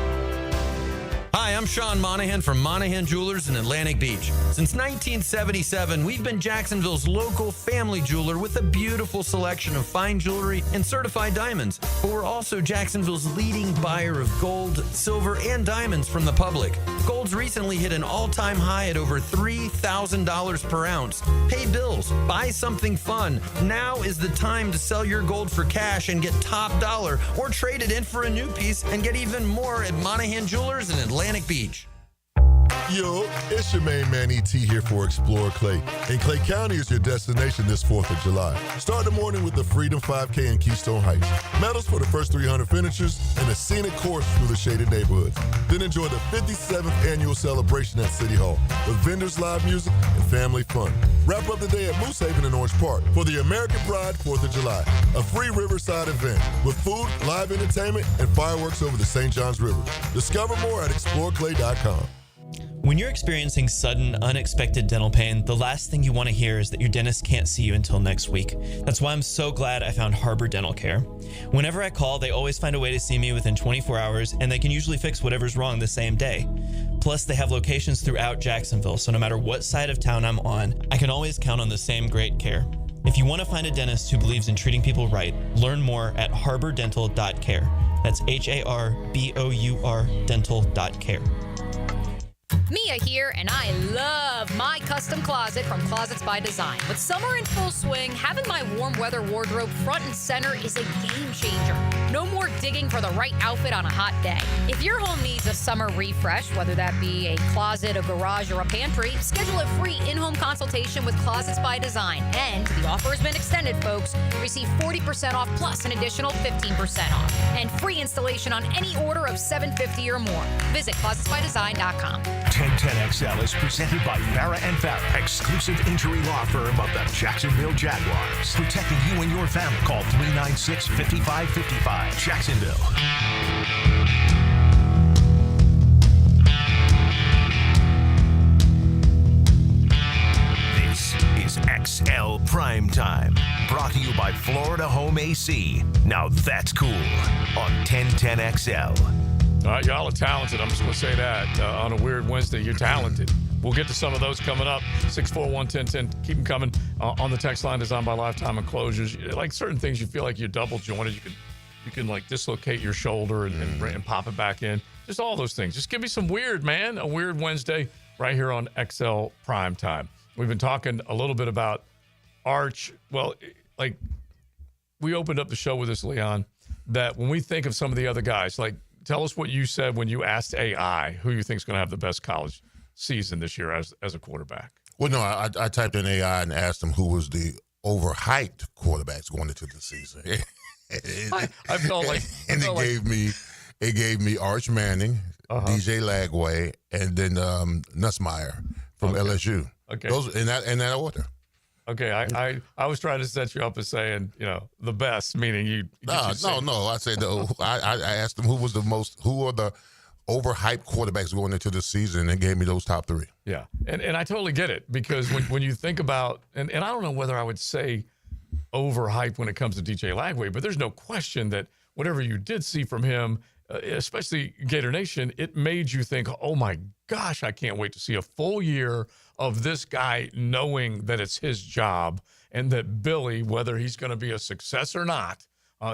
Hi, I'm Sean Monahan from Monahan Jewelers in Atlantic Beach. Since 1977, we've been Jacksonville's local family jeweler with a beautiful selection of fine jewelry and certified diamonds. But we're also Jacksonville's leading buyer of gold, silver, and diamonds from the public. Gold's recently hit an all-time high at over $3,000 per ounce. Pay bills, buy something fun. Now is the time to sell your gold for cash and get top dollar, or trade it in for a new piece and get even more at Monahan Jewelers in Atlantic Beach. Yo, it's your main man E.T. here for Explore Clay. And Clay County is your destination this 4th of July. Start the morning with the Freedom 5K in Keystone Heights. Medals for the first 300 finishers and a scenic course through the shaded neighborhoods. Then enjoy the 57th annual celebration at City Hall with vendors, live music, and family fun. Wrap up the day at Moose Haven in Orange Park for the American Pride 4th of July, a free Riverside event with food, live entertainment, and fireworks over the St. Johns River. Discover more at exploreclay.com. When you're experiencing sudden, unexpected dental pain, the last thing you want to hear is that your dentist can't see you until next week. That's why I'm so glad I found Harbor Dental Care. Whenever I call, they always find a way to see me within 24 hours, and they can usually fix whatever's wrong the same day. Plus, they have locations throughout Jacksonville, so no matter what side of town I'm on, I can always count on the same great care. If you want to find a dentist who believes in treating people right, learn more at harbordental.care. That's HARBOUR dental.care. Mia here, and I love my custom closet from Closets by Design. With summer in full swing, having my warm weather wardrobe front and center is a game changer. No more digging for the right outfit on a hot day. If your home needs a summer refresh, whether that be a closet, a garage, or a pantry, schedule a free in-home consultation with Closets by Design. And the offer has been extended, folks. Receive 40% off plus an additional 15% off. And free installation on any order of $750 or more. Visit closetsbydesign.com. 1010XL is presented by Farah & Farah, exclusive injury law firm of the Jacksonville Jaguars. Protecting you and your family. Call 396-5555. Jacksonville. Florida Home AC. Now that's cool on 1010XL. All right, y'all are talented. I'm just going to say that on a weird Wednesday. You're talented. We'll get to some of those coming up. 641-1010. Keep them coming on the text line designed by Lifetime Enclosures. Like certain things, you feel like you're double jointed. You can like dislocate your shoulder and pop it back in. Just all those things. Just give me some weird, man. A weird Wednesday right here on XL Primetime. We've been talking a little bit about Arch. Well, like we opened up the show with this, Leon, that when we think of some of the other guys, like tell us what you said when you asked AI who you think is going to have the best college season this year as a quarterback. Well, no, I typed in AI and asked them who was the overhyped quarterbacks going into the season. I felt like, it gave me Arch Manning, DJ Lagway, and then Nussmeier from LSU. Okay, those in that order. Okay, I was trying to set you up as saying, the best, meaning you. No. I said I asked them who are the overhyped quarterbacks going into the season, and they gave me those top three. Yeah, and I totally get it because when you think about and I don't know whether I would say overhyped when it comes to DJ Lagway, but there's no question that whatever you did see from him, especially Gator Nation, it made you think, oh my gosh, I can't wait to see a full year of this guy knowing that it's his job and that Billy, whether he's going to be a success or not,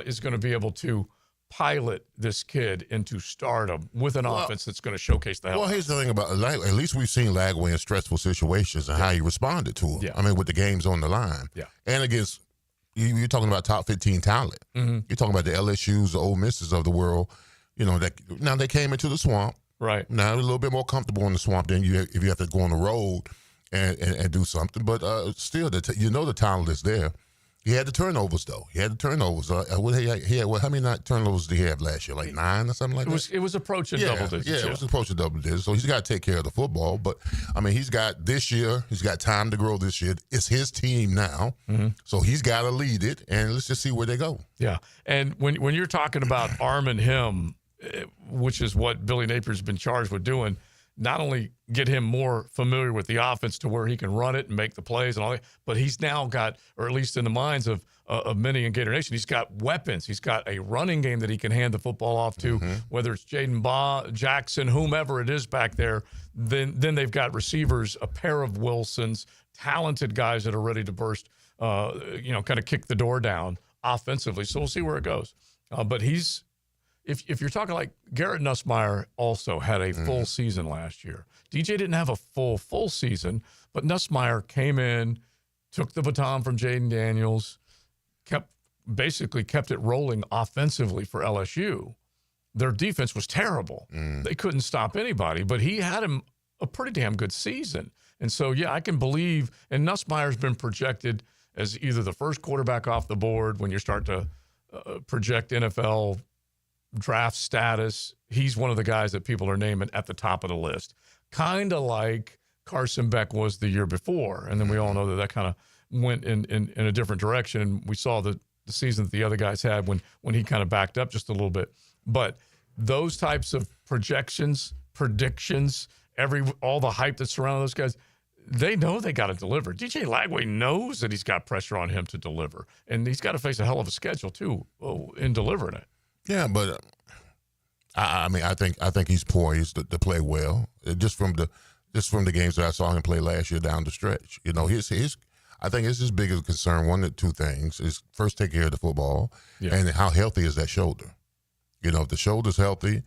is going to be able to pilot this kid into stardom with an offense that's going to showcase the hell. Well, here's the thing about at least we've seen Lagway in stressful situations and how he responded to them. Yeah. I mean, with the games on the line. Yeah. And against, you're talking about top 15 talent. Mm-hmm. You're talking about the LSUs, the Ole Misses of the world. That now they came into the swamp. Right. Now they're a little bit more comfortable in the swamp than if you have to go on the road and do something. But still, the talent is there. He had the turnovers, though. He had the turnovers. How many turnovers did he have last year? Like 9 or something like that? It was approaching double digits. Yeah, it was approaching double digits. So he's got to take care of the football. But, I mean, he's got this year. He's got time to grow this year. It's his team now. Mm-hmm. So he's got to lead it. And let's just see where they go. Yeah. And when you're talking about arming him, which is what Billy Napier's been charged with doing, not only get him more familiar with the offense to where he can run it and make the plays and all that, but he's now got, or at least in the minds of many in Gator Nation, he's got weapons. He's got a running game that he can hand the football off to, whether it's Jaden Jackson, whomever it is back there. Then they've got receivers, a pair of Wilsons, talented guys that are ready to burst, kind of kick the door down offensively. So we'll see where it goes. But he's, if you're talking like Garrett Nussmeier also had a full season last year. DJ didn't have a full season, but Nussmeier came in, took the baton from Jaden Daniels, kept it rolling offensively for LSU. Their defense was terrible. They couldn't stop anybody, but he had him a pretty damn good season. And so, yeah, I can believe, and Nussmeier's been projected as either the first quarterback off the board when you start to project NFL draft status. He's one of the guys that people are naming at the top of the list, kind of like Carson Beck was the year before. And then we all know that kind of went in a different direction. And we saw the season that the other guys had when he kind of backed up just a little bit. But those types of predictions, all the hype that's surrounding those guys, they know they got to deliver. DJ Lagway knows that he's got pressure on him to deliver. And he's got to face a hell of a schedule, too, in delivering it. Yeah, but I mean, I think he's poised to play well. Just from the games that I saw him play last year down the stretch. I think his biggest concern, one of two things, is first take care of the football, and how healthy is that shoulder. If the shoulder's healthy,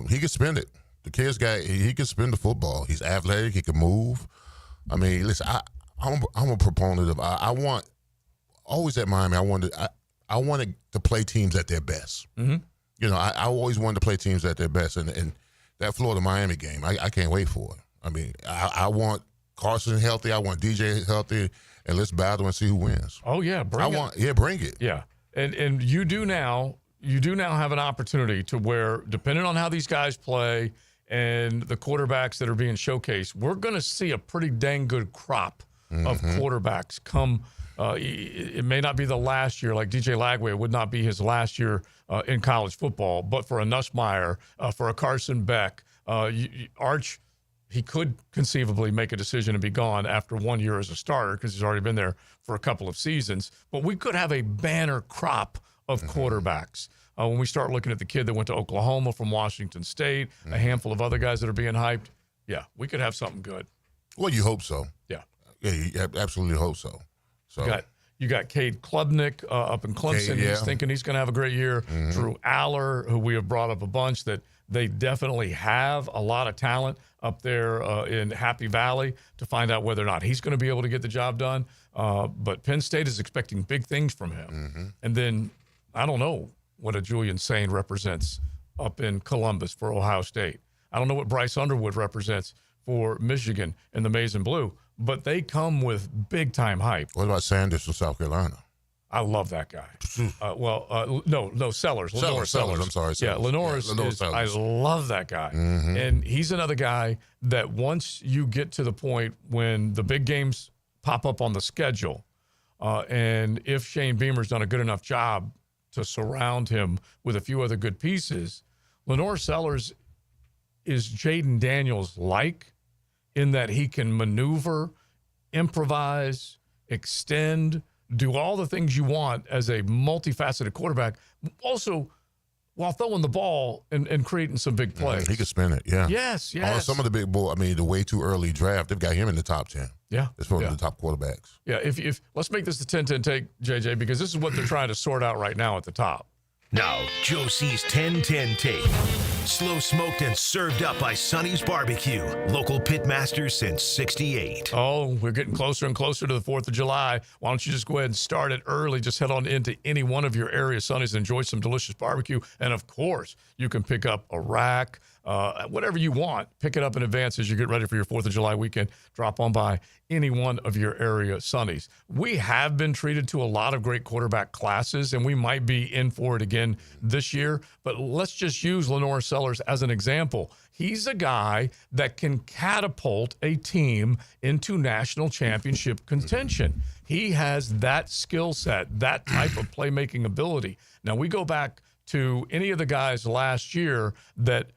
he can spin it. The kid's he can spin the football. He's athletic. He can move. I mean, listen, I'm a proponent of. I want always at Miami. I wanted to play teams at their best. Mm-hmm. I always wanted to play teams at their best, and that Florida-Miami game, I can't wait for it. I mean, I want Carson healthy. I want DJ healthy, and let's battle and see who wins. Oh yeah, bring it. Yeah, and you do now have an opportunity to where, depending on how these guys play and the quarterbacks that are being showcased, we're going to see a pretty dang good crop of quarterbacks come. It may not be the last year, like DJ Lagway. It would not be his last year in college football, but for a Nussmeier, for a Carson Beck, Arch, he could conceivably make a decision and be gone after 1 year as a starter because he's already been there for a couple of seasons. But we could have a banner crop of quarterbacks. When we start looking at the kid that went to Oklahoma from Washington State, a handful of other guys that are being hyped, yeah, we could have something good. Well, you hope so. Yeah. Yeah, you absolutely hope so. So You got Cade Klubnik up in Clemson. Cade, He's thinking he's going to have a great year. Drew Aller, who we have brought up a bunch, that they definitely have a lot of talent up there in Happy Valley to find out whether or not he's going to be able to get the job done. But Penn State is expecting big things from him. And then I don't know what a Julian Sain represents up in Columbus for Ohio State. I don't know what Bryce Underwood represents for Michigan in the maize and blue, but they come with big-time hype. What about Sanders from South Carolina? I love that guy. No, Sellers. Lenore Sellers. I'm sorry. Yeah, Lenore Sellers. I love that guy. And he's another guy that once you get to the point when the big games pop up on the schedule, and if Shane Beamer's done a good enough job to surround him with a few other good pieces, Lenore Sellers is Jaden Daniels-like in that he can maneuver, improvise, extend, do all the things you want as a multifaceted quarterback, also while throwing the ball and creating some big plays. He could spin it, yeah. Yes. Some of the big boys, the way too early draft, they've got him in the top 10. Yeah. It's one of the top quarterbacks. Yeah, if let's make this the 10-10 take, JJ, because this is what they're trying to sort out right now at the top. Now, Joe C's 10-10 take. Slow smoked and served up by Sonny's Barbecue. Local pit masters since 68. Oh, we're getting closer and closer to the 4th of July. Why don't you just go ahead and start it early? Just head on into any one of your area Sonny's and enjoy some delicious barbecue. And, of course, you can pick up a rack, whatever you want. Pick it up in advance as you get ready for your 4th of July weekend. Drop on by any one of your area Sonny's. We have been treated to a lot of great quarterback classes, and we might be in for it again this year. But let's just use Lenore Sellers as an example. He's a guy that can catapult a team into national championship contention. He has that skill set, that type of playmaking ability. Now, we go back to any of the guys last year that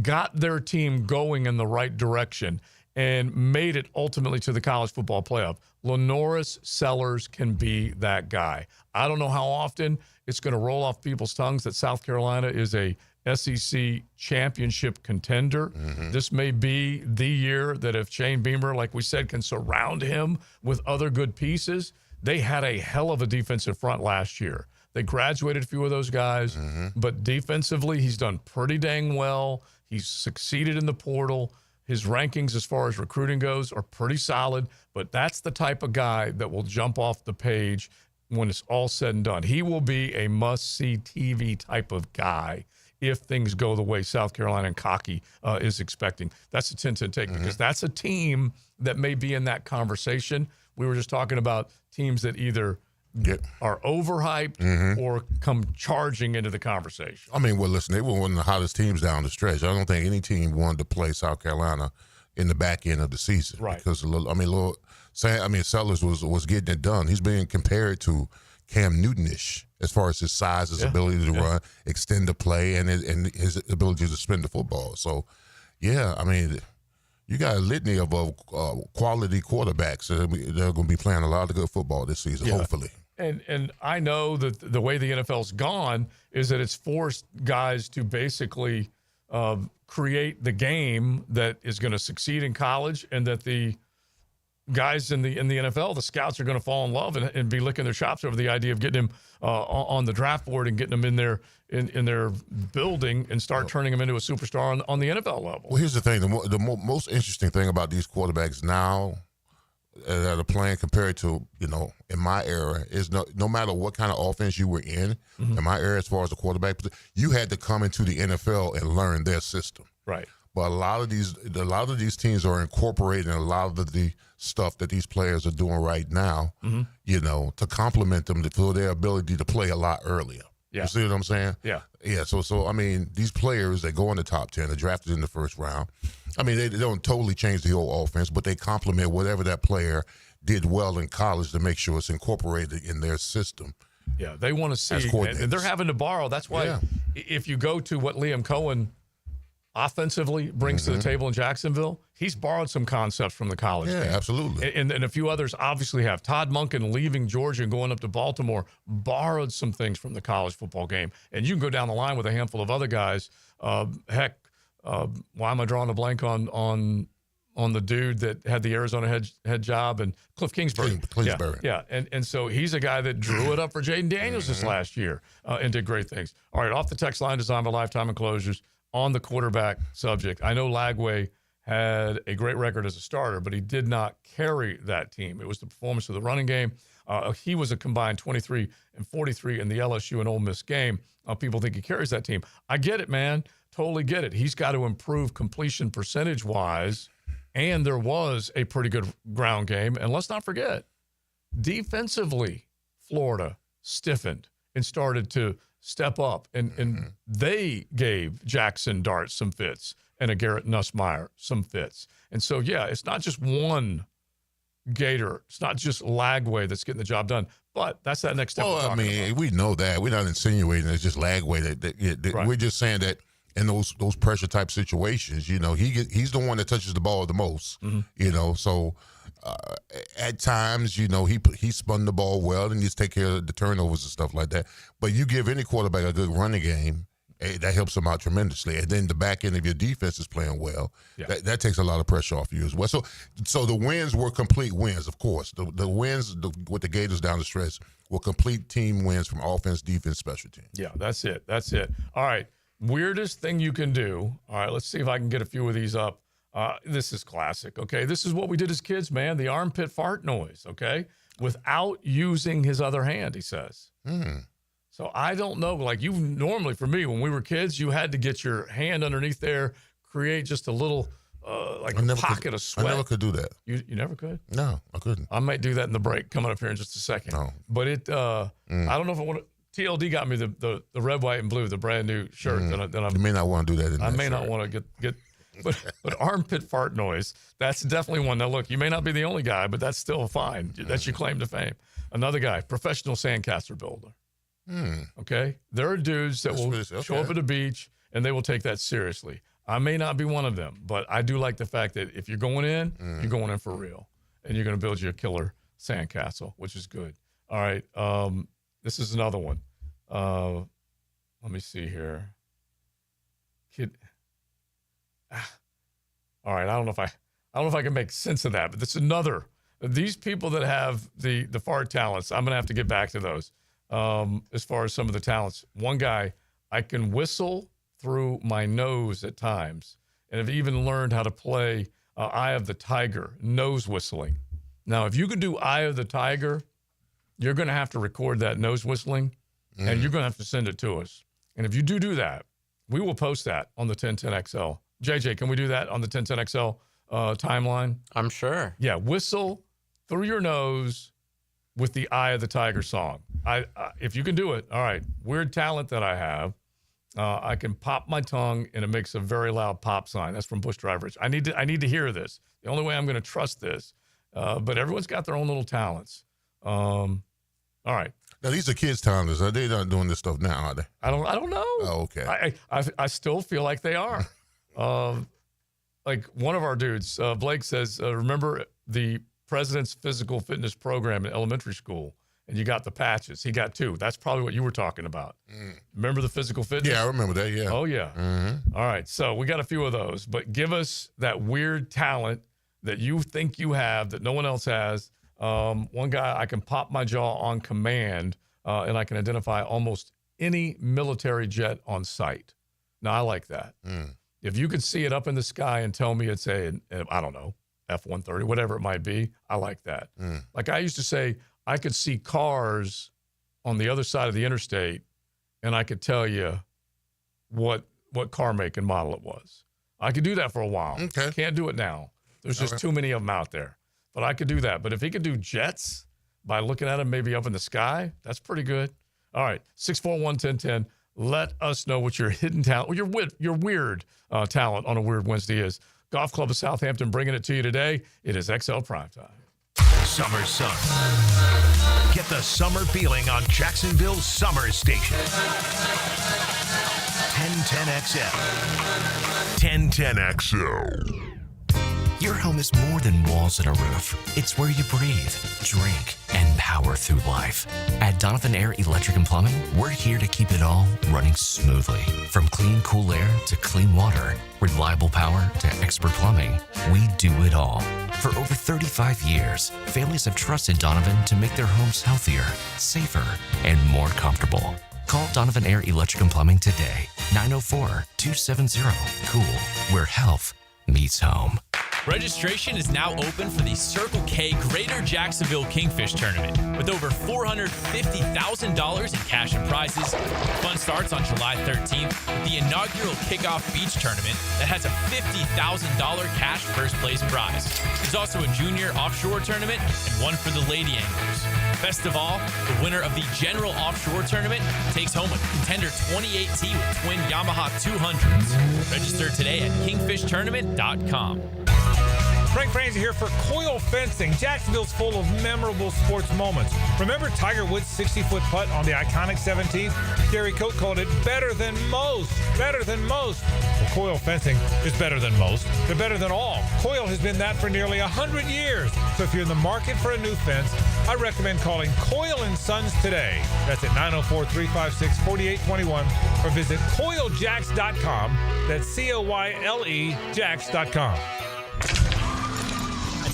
got their team going in the right direction and made it ultimately to the college football playoff. Lenoris Sellers can be that guy. I don't know how often it's going to roll off people's tongues that South Carolina is a SEC championship contender. This may be the year that if Shane Beamer, like we said, can surround him with other good pieces. They had a hell of a defensive front last year. They graduated a few of those guys, but defensively, he's done pretty dang well. He's succeeded in the portal. His rankings as far as recruiting goes are pretty solid, but that's the type of guy that will jump off the page when it's all said and done. He will be a must-see TV type of guy if things go the way South Carolina and Cocky is expecting. That's a 10-10 take because that's a team that may be in that conversation. We were just talking about teams that either are overhyped or come charging into the conversation. Listen, they were one of the hottest teams down the stretch. I don't think any team wanted to play South Carolina in the back end of the season. Right. Because, Sellers was getting it done. He's being compared to Cam Newton-ish as far as his size, his ability to run, extend the play, and his ability to spin the football. So, you got a litany of quality quarterbacks that are going to be playing a lot of good football this season, hopefully. And I know that the way the NFL's gone is that it's forced guys to basically create the game that is going to succeed in college, and that the guys in the NFL, the scouts, are going to fall in love and be licking their chops over the idea of getting him on the draft board and getting him in their building and start turning him into a superstar on the NFL level. Well, here's the thing. The most interesting thing about these quarterbacks now that are playing compared to, in my era is no matter what kind of offense you were in my era as far as the quarterback, you had to come into the NFL and learn their system. Right. But a lot of these teams are incorporating a lot of the stuff that these players are doing right now, to complement them for their ability to play a lot earlier. Yeah. You see what I'm saying? Yeah. Yeah. So these players that go in the top 10, they're drafted in the first round. They don't totally change the whole offense, but they complement whatever that player did well in college to make sure it's incorporated in their system. Yeah, they want to see, and they're having to borrow. That's why if you go to what Liam Cohen offensively brings to the table in Jacksonville, he's borrowed some concepts from the college game. Absolutely. And a few others obviously have. Todd Monken leaving Georgia and going up to Baltimore borrowed some things from the college football game. And you can go down the line with a handful of other guys. Why am I drawing a blank on the dude that had the Arizona head job, and Cliff Kingsbury. Yeah. And so he's a guy that drew it up for Jaden Daniels this last year and did great things. All right, off the text line, designed by Lifetime Enclosures. On the quarterback subject, I know Lagway had a great record as a starter, but he did not carry that team. It was the performance of the running game. He was a combined 23 and 43 in the LSU and Ole Miss game. People think he carries that team. I get it, man. Totally get it. He's got to improve completion percentage-wise, and there was a pretty good ground game. And let's not forget, defensively, Florida stiffened and started to step up, and they gave Jackson Dart some fits and a Garrett Nussmeier some fits. And so, yeah, it's not just one Gator. It's not just Lagway that's getting the job done, but that's that next step. Well, I mean, we know that. We're not insinuating it's just Lagway. Right. We're just saying that in those pressure type situations, you know, he's the one that touches the ball the most, you know, so at times, you know, he spun the ball well and he's take care of the turnovers and stuff like that. But you give any quarterback a good running game, that helps him out tremendously. And then the back end of your defense is playing well. Yeah. That takes a lot of pressure off you as well. So the wins were complete wins, of course. The wins with the Gators down the stretch were complete team wins from offense, defense, special teams. Yeah, that's it. All right, weirdest thing you can do. All right, let's see if I can get a few of these up. This is classic, okay? This is what we did as kids, man, the armpit fart noise, okay? Without using his other hand, he says. So I don't know, like you normally, for me, when we were kids, you had to get your hand underneath there, create just a little pocket of sweat. I never could do that. You never could? No, I couldn't. I might do that in the break coming up here in just a second. No. But I don't know if I want to. TLD got me the red, white, and blue, the brand new shirt. You may not want to do that. I may not want to get but armpit fart noise, that's definitely one. Now, look, you may not be the only guy, but that's still fine. That's your claim to fame. Another guy, professional sandcastle builder. Okay? There are dudes that will show up at the beach, and they will take that seriously. I may not be one of them, but I do like the fact that if you're going in, you're going in for real, and you're going to build you a killer sandcastle, which is good. All right, this is another one. Let me see here. All right, I don't know if I can make sense of that, but this is another. These people that have the fart talents, I'm gonna have to get back to those. As far as some of the talents, one guy, I can whistle through my nose at times, and have even learned how to play Eye of the Tiger, nose whistling. Now, if you can do Eye of the Tiger, you're gonna have to record that nose whistling, and you're gonna have to send it to us. And if you do that, we will post that on the 1010XL. JJ, can we do that on the 1010XL timeline? I'm sure. Yeah, whistle through your nose with the Eye of the Tiger song. If you can do it, all right. Weird talent that I have. I can pop my tongue and it makes a very loud pop sign. That's from Bush Drive Rich. I need to hear this. The only way I'm going to trust this. But everyone's got their own little talents. All right. Now these are kids' talents. Are they not doing this stuff now? Are they? I don't know. Oh, okay. I still feel like they are. Like one of our dudes, Blake says, remember the president's physical fitness program in elementary school, and you got the patches. He got 2. That's probably what you were talking about. Remember the physical fitness? Yeah, I remember that, yeah. Oh, yeah. All right, so we got a few of those, but give us that weird talent that you think you have that no one else has. One guy, I can pop my jaw on command, and I can identify almost any military jet on sight. Now, I like that. If you could see it up in the sky and tell me it's I don't know, F-130, whatever it might be, I like that. Like I used to say, I could see cars on the other side of the interstate, and I could tell you what car make and model it was. I could do that for a while. Okay. Can't do it now. There's just too many of them out there. But I could do that. But if he could do jets by looking at them maybe up in the sky, that's pretty good. All right, 641-1010. Let us know what your hidden talent, or your weird talent on a Weird Wednesday is. Golf Club of Southampton bringing it to you today. It is XL Primetime. Summer Sun. Get the summer feeling on Jacksonville's Summer Station. 1010XL. 1010XL. Your home is more than walls and a roof. It's where you breathe, drink, and power through life. At Donovan Air Electric and Plumbing, we're here to keep it all running smoothly. From clean, cool air to clean water, reliable power to expert plumbing, we do it all. For over 35 years, families have trusted Donovan to make their homes healthier, safer, and more comfortable. Call Donovan Air Electric and Plumbing today. 904-270-COOL, where health meets home. Registration is now open for the Circle K Greater Jacksonville Kingfish Tournament with over $450,000 in cash and prizes. Fun starts on July 13th with the inaugural Kickoff Beach Tournament that has a $50,000 cash first place prize. There's also a junior offshore tournament and one for the lady anglers. Best of all, the winner of the General Offshore Tournament takes home a Contender 28T with twin Yamaha 200s. Register today at kingfishtournament.com. Frank Franzi here for Coil Fencing. Jacksonville's full of memorable sports moments. Remember Tiger Woods' 60-foot putt on the iconic 17th? Gary Coate called it better than most. Better than most. Well, Coil Fencing is better than most. They're better than all. Coil has been that for nearly 100 years. So if you're in the market for a new fence, I recommend calling Coyle & Sons today. That's at 904-356-4821 or visit coiljacks.com. That's COYLE Jacks.com.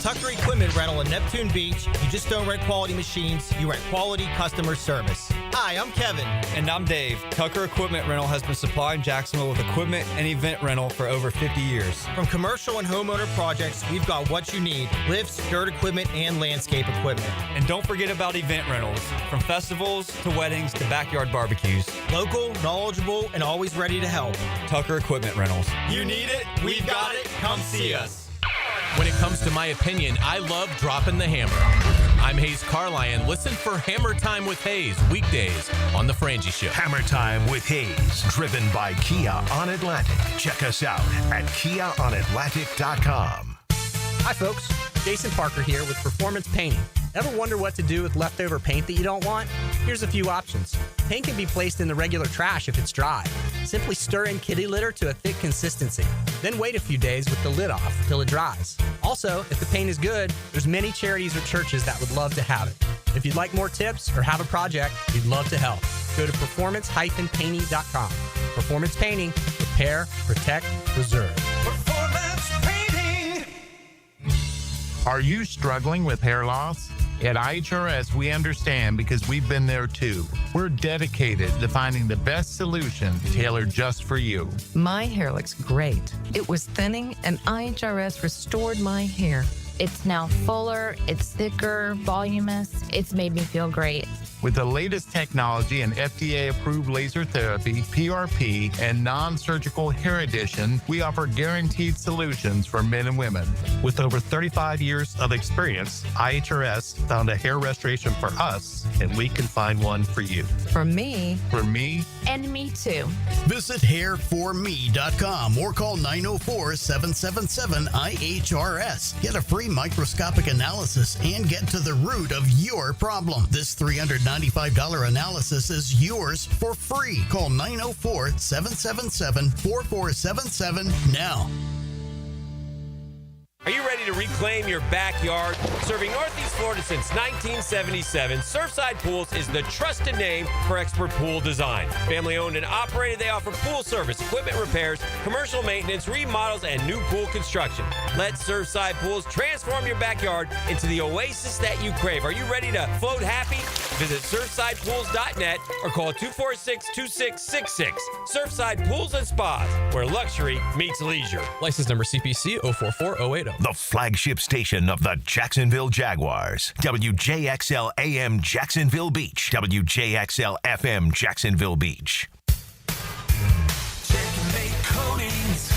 Tucker Equipment Rental in Neptune Beach. You just don't rent quality machines, you rent quality customer service. Hi, I'm Kevin. And I'm Dave. Tucker Equipment Rental has been supplying Jacksonville with equipment and event rental for over 50 years. From commercial and homeowner projects, we've got what you need: lifts, dirt equipment, and landscape equipment. And don't forget about event rentals, from festivals to weddings to backyard barbecues. Local, knowledgeable, and always ready to help. Tucker Equipment Rentals. You need it, we've got it, come see us. When it comes to my opinion, I love dropping the hammer. I'm Hayes Carlyon. Listen for Hammer Time with Hayes weekdays on The Frangie Show. Hammer Time with Hayes, driven by Kia on Atlantic. Check us out at KiaOnAtlantic.com. Hi, folks. Jason Parker here with Performance Painting. Ever wonder what to do with leftover paint that you don't want? Here's a few options. Paint can be placed in the regular trash if it's dry. Simply stir in kitty litter to a thick consistency. Then wait a few days with the lid off till it dries. Also, if the paint is good, there's many charities or churches that would love to have it. If you'd like more tips or have a project, we'd love to help. Go to performance-painting.com. Performance Painting. Repair, protect, preserve. Performance Painting. Are you struggling with hair loss? At IHRS, we understand because we've been there too. We're dedicated to finding the best solution tailored just for you. My hair looks great. It was thinning, and IHRS restored my hair. It's now fuller, it's thicker, voluminous. It's made me feel great. With the latest technology and FDA-approved laser therapy, PRP, and non-surgical hair addition, we offer guaranteed solutions for men and women. With over 35 years of experience, IHRS found a hair restoration for us, and we can find one for you. For me. For me. And me too. Visit hairforme.com or call 904-777-IHRS. Get a free microscopic analysis and get to the root of your problem. This $395 analysis is yours for free. Call 904-777-4477 now. Are you ready to reclaim your backyard? Serving Northeast Florida since 1977, Surfside Pools is the trusted name for expert pool design. Family owned and operated, they offer pool service, equipment repairs, commercial maintenance, remodels, and new pool construction. Let Surfside Pools transform your backyard into the oasis that you crave. Are you ready to float happy? Visit surfsidepools.net or call 246-2666. Surfside Pools and Spas, where luxury meets leisure. License number CPC 044080. The flagship station of the Jacksonville Jaguars. WJXL AM Jacksonville Beach. WJXL FM Jacksonville Beach. Checkmate Coatings.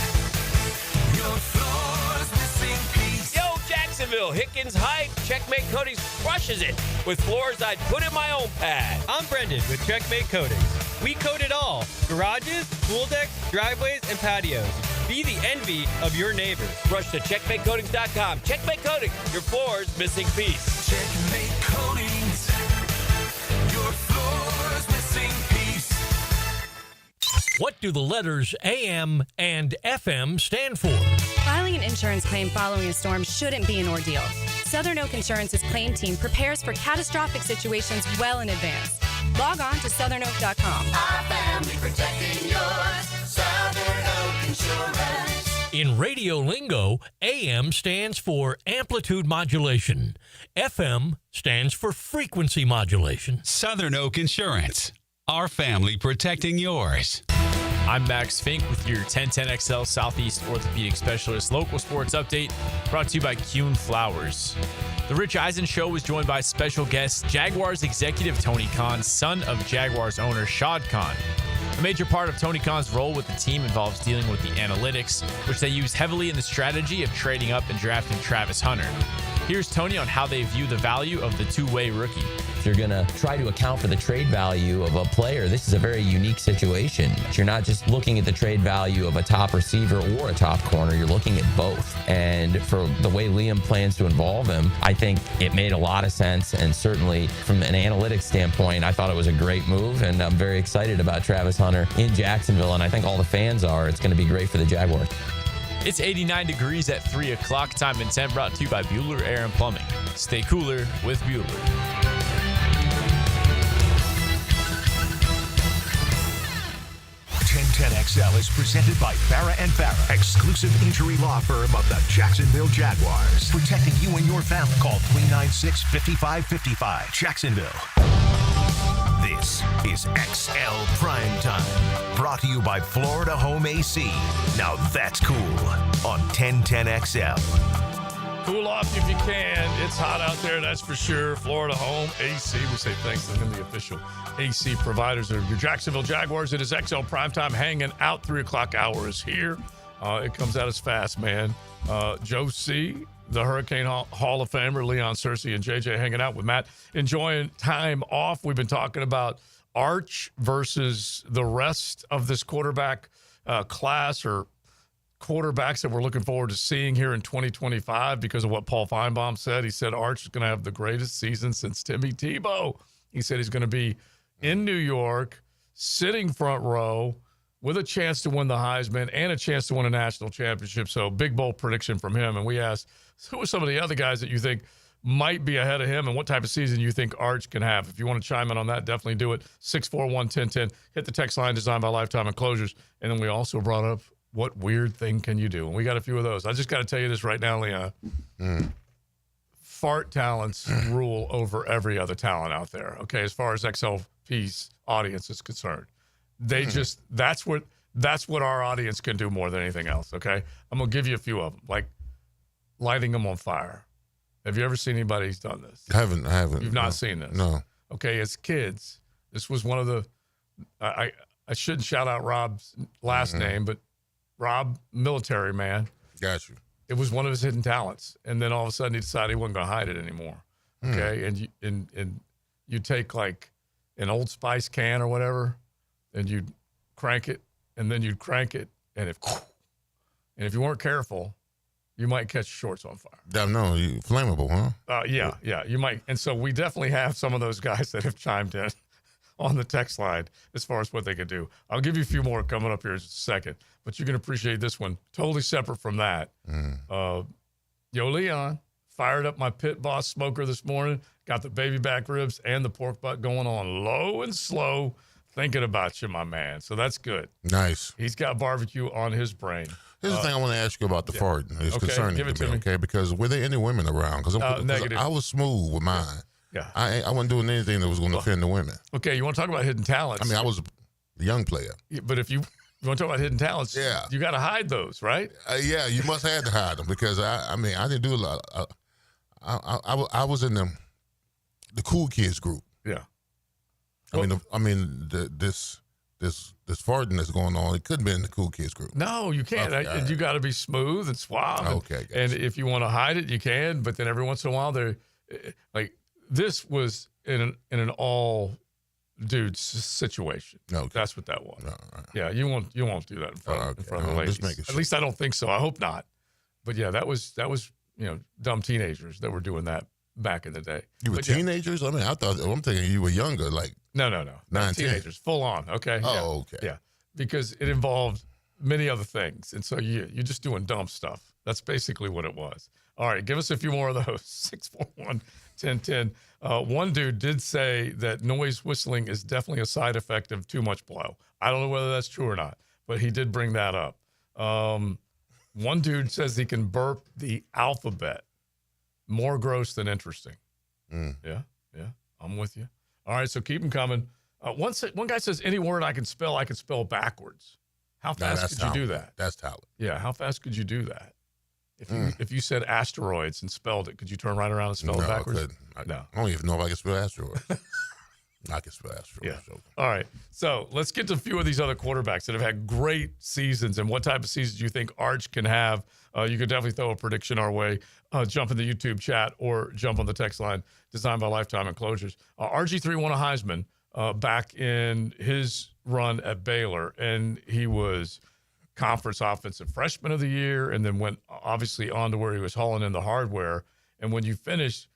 Your floor's missing piece. Yo, Jacksonville, Hickens Hype. Checkmate Coatings crushes it with floors I'd put in my own pad. I'm Brendan with Checkmate Coatings. We coat it all: garages, pool decks, driveways, and patios. Be the envy of your neighbors. Rush to checkmatecoatings.com. Checkmate Coatings, your floor's missing piece. Checkmate Coatings. Your floor's missing piece. What do the letters AM and FM stand for? Filing an insurance claim following a storm shouldn't be an ordeal. Southern Oak Insurance's claim team prepares for catastrophic situations well in advance. Log on to southernoak.com. Our family protecting yours. Southern Oak Insurance. In radio lingo, AM stands for amplitude modulation. FM stands for frequency modulation. Southern Oak Insurance. Our family protecting yours. I'm Max Fink with your 1010XL Southeast Orthopedic Specialist local sports update brought to you by Kuhn Flowers. The Rich Eisen Show was joined by special guest Jaguars executive Tony Khan, son of Jaguars owner Shad Khan. A major part of Tony Khan's role with the team involves dealing with the analytics, which they use heavily in the strategy of trading up and drafting Travis Hunter. Here's Tony on how they view the value of the two-way rookie. If you're going to try to account for the trade value of a player, this is a very unique situation. You're not just looking at the trade value of a top receiver or a top corner, you're looking at both. And for the way Liam plans to involve him, I think it made a lot of sense. And certainly from an analytics standpoint, I thought it was a great move. And I'm very excited about Travis Hunter in Jacksonville. And I think all the fans are. It's going to be great for the Jaguars. It's 89 degrees at 3 o'clock. Time and 10 brought to you by Bueller Air and Plumbing. Stay cooler with Bueller. 1010XL is presented by Farah and Farah, exclusive injury law firm of the Jacksonville Jaguars. Protecting you and your family. Call 396-5555. Jacksonville. This is XL Primetime, brought to you by Florida Home AC. Now that's cool on 1010XL. Cool off if you can. It's hot out there, that's for sure. Florida Home AC. We say thanks to them, the official AC providers of your Jacksonville Jaguars. It is XL Primetime hanging out. 3 o'clock hour is here. It comes out as fast, man. Joe C., the Hurricane Hall of Famer, Leon Searcy, and JJ hanging out with Matt, enjoying time off. We've been talking about Arch versus the rest of this quarterback class, or quarterbacks that we're looking forward to seeing here in 2025 because of what Paul Feinbaum said. He said Arch is going to have the greatest season since Timmy Tebow. He said he's going to be in New York, sitting front row, with a chance to win the Heisman and a chance to win a national championship. So big, bold prediction from him. And we asked, who are some of the other guys that you think might be ahead of him and what type of season you think Arch can have? If you want to chime in on that, definitely do it. 641-1010. Hit the text line designed by Lifetime Enclosures. And then we also brought up, what weird thing can you do? And we got a few of those. I just got to tell you this right now, Leon. Fart talents rule over every other talent out there, okay, as far as XLP's audience is concerned. They just, that's what our audience can do more than anything else, okay? I'm going to give you a few of them, like lighting them on fire. Have you ever seen anybody who's done this? I haven't. You've not seen this? No. Okay, as kids, this was one of the, I shouldn't shout out Rob's last name, but Rob, military man. Got you. It was one of his hidden talents. And then all of a sudden he decided he wasn't going to hide it anymore, okay? And you take like an Old Spice can or whatever, and you'd crank it, and then you'd crank it, and if you weren't careful, you might catch your shorts on fire. Damn, no, flammable, huh? Yeah, you might. And so we definitely have some of those guys that have chimed in on the text line as far as what they could do. I'll give you a few more coming up here in just a second, but you can appreciate this one. Totally separate from that. Yo, Leon, fired up my Pit Boss smoker this morning, got the baby back ribs and the pork butt going on low and slow. Thinking about you, my man. So that's good. Nice. He's got barbecue on his brain. Here's the thing I want to ask you about the fart. It's concerning give it to me. okay? Because were there any women around? Because negative. I was smooth with mine. Yeah. I wasn't doing anything that was going to offend the women. Okay, you want to talk about hidden talents? I mean, I was a young player. But if you want to talk about hidden talents, you got to hide those, right? Yeah, you must have to hide them because, I didn't do a lot. I was in the cool kids group. Yeah. This farting that's going on, it couldn't be in the cool kids group. No, you can't. Okay. You got to be smooth and suave. Okay. And if you want to hide it, you can. But then every once in a while, this was in an all dudes situation. Okay. That's what that was. Right. Yeah, you won't do that in front of the ladies. At least I don't think so. I hope not. But yeah, that was dumb teenagers that were doing that back in the day. You were teenagers? I'm thinking you were younger, like No. 9, teenagers, 10. full on. Okay. Oh, okay. Yeah. because it involved many other things. And so you're just doing dumb stuff. That's basically what it was. All right, give us a few more of those. 641-1010. One dude did say that noise whistling is definitely a side effect of too much blow. I don't know whether that's true or not, but he did bring that up. One dude says he can burp the alphabet. More gross than interesting. Yeah, I'm with you. All right, so keep them coming. One guy says, any word I can spell backwards. How fast could you do that? That's talent. Yeah, how fast could you do that? If you said asteroids and spelled it, could you turn right around and spell it backwards? I couldn't. I don't even know if I can spell asteroids. I can spell asteroids. Yeah. So. All right. So let's get to a few of these other quarterbacks that have had great seasons and what type of seasons you think Arch can have. You could definitely throw a prediction our way. Jump in the YouTube chat or jump on the text line designed by Lifetime Enclosures. RG3 won a Heisman back in his run at Baylor, and he was Conference Offensive Freshman of the Year and then went obviously on to where he was hauling in the hardware. And when you finish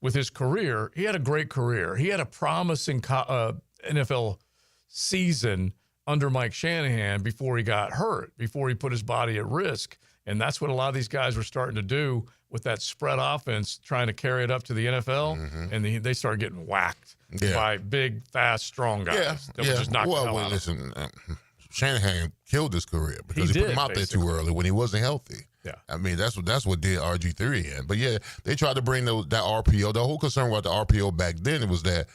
with his career, he had a great career. He had a promising NFL season under Mike Shanahan before he got hurt, before he put his body at risk. And that's what a lot of these guys were starting to do with that spread offense, trying to carry it up to the NFL. And they started getting whacked by big, fast, strong guys that were just knocking the hell out of them. Listen, Shanahan killed his career because he put him out there too early when he wasn't healthy. Yeah, I mean that's what did RG3 in. But yeah, they tried to bring that RPO. The whole concern about the RPO back then, it was that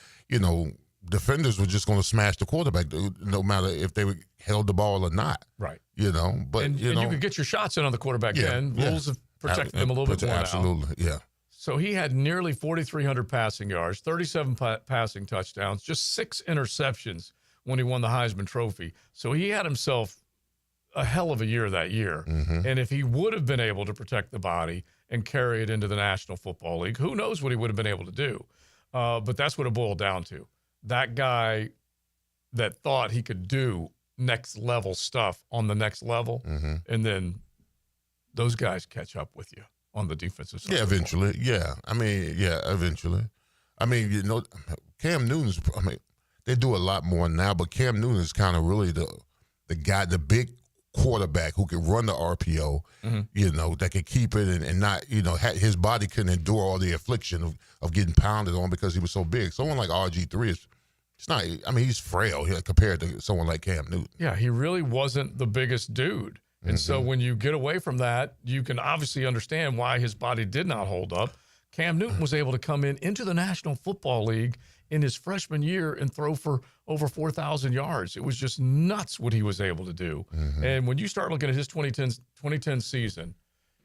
defenders were just going to smash the quarterback no matter if they held the ball or not. Right. But and you could get your shots in on the quarterback then. Rules have protected them a little bit more absolutely, now. Yeah. So he had nearly 4,300 passing yards, 37 passing touchdowns, just 6 interceptions when he won the Heisman Trophy. So he had himself a hell of a year that year. And if he would have been able to protect the body and carry it into the National Football League, who knows what he would have been able to do. But that's what it boiled down to. That guy that thought he could do next level stuff on the next level, and then those guys catch up with you on the defensive side. Yeah, eventually. Yeah. Eventually. I mean, Cam Newton's, they do a lot more now, but Cam Newton is kind of really the guy, the big quarterback who can run the RPO, that can keep it and not, his body couldn't endure all the affliction of getting pounded on because he was so big. Someone like RG3 it's not, he's frail compared to someone like Cam Newton. Yeah, he really wasn't the biggest dude. And so when you get away from that, you can obviously understand why his body did not hold up. Cam Newton was able to come into the National Football League in his freshman year and throw for over 4,000 yards. It was just nuts what he was able to do. And when you start looking at his 2010 season,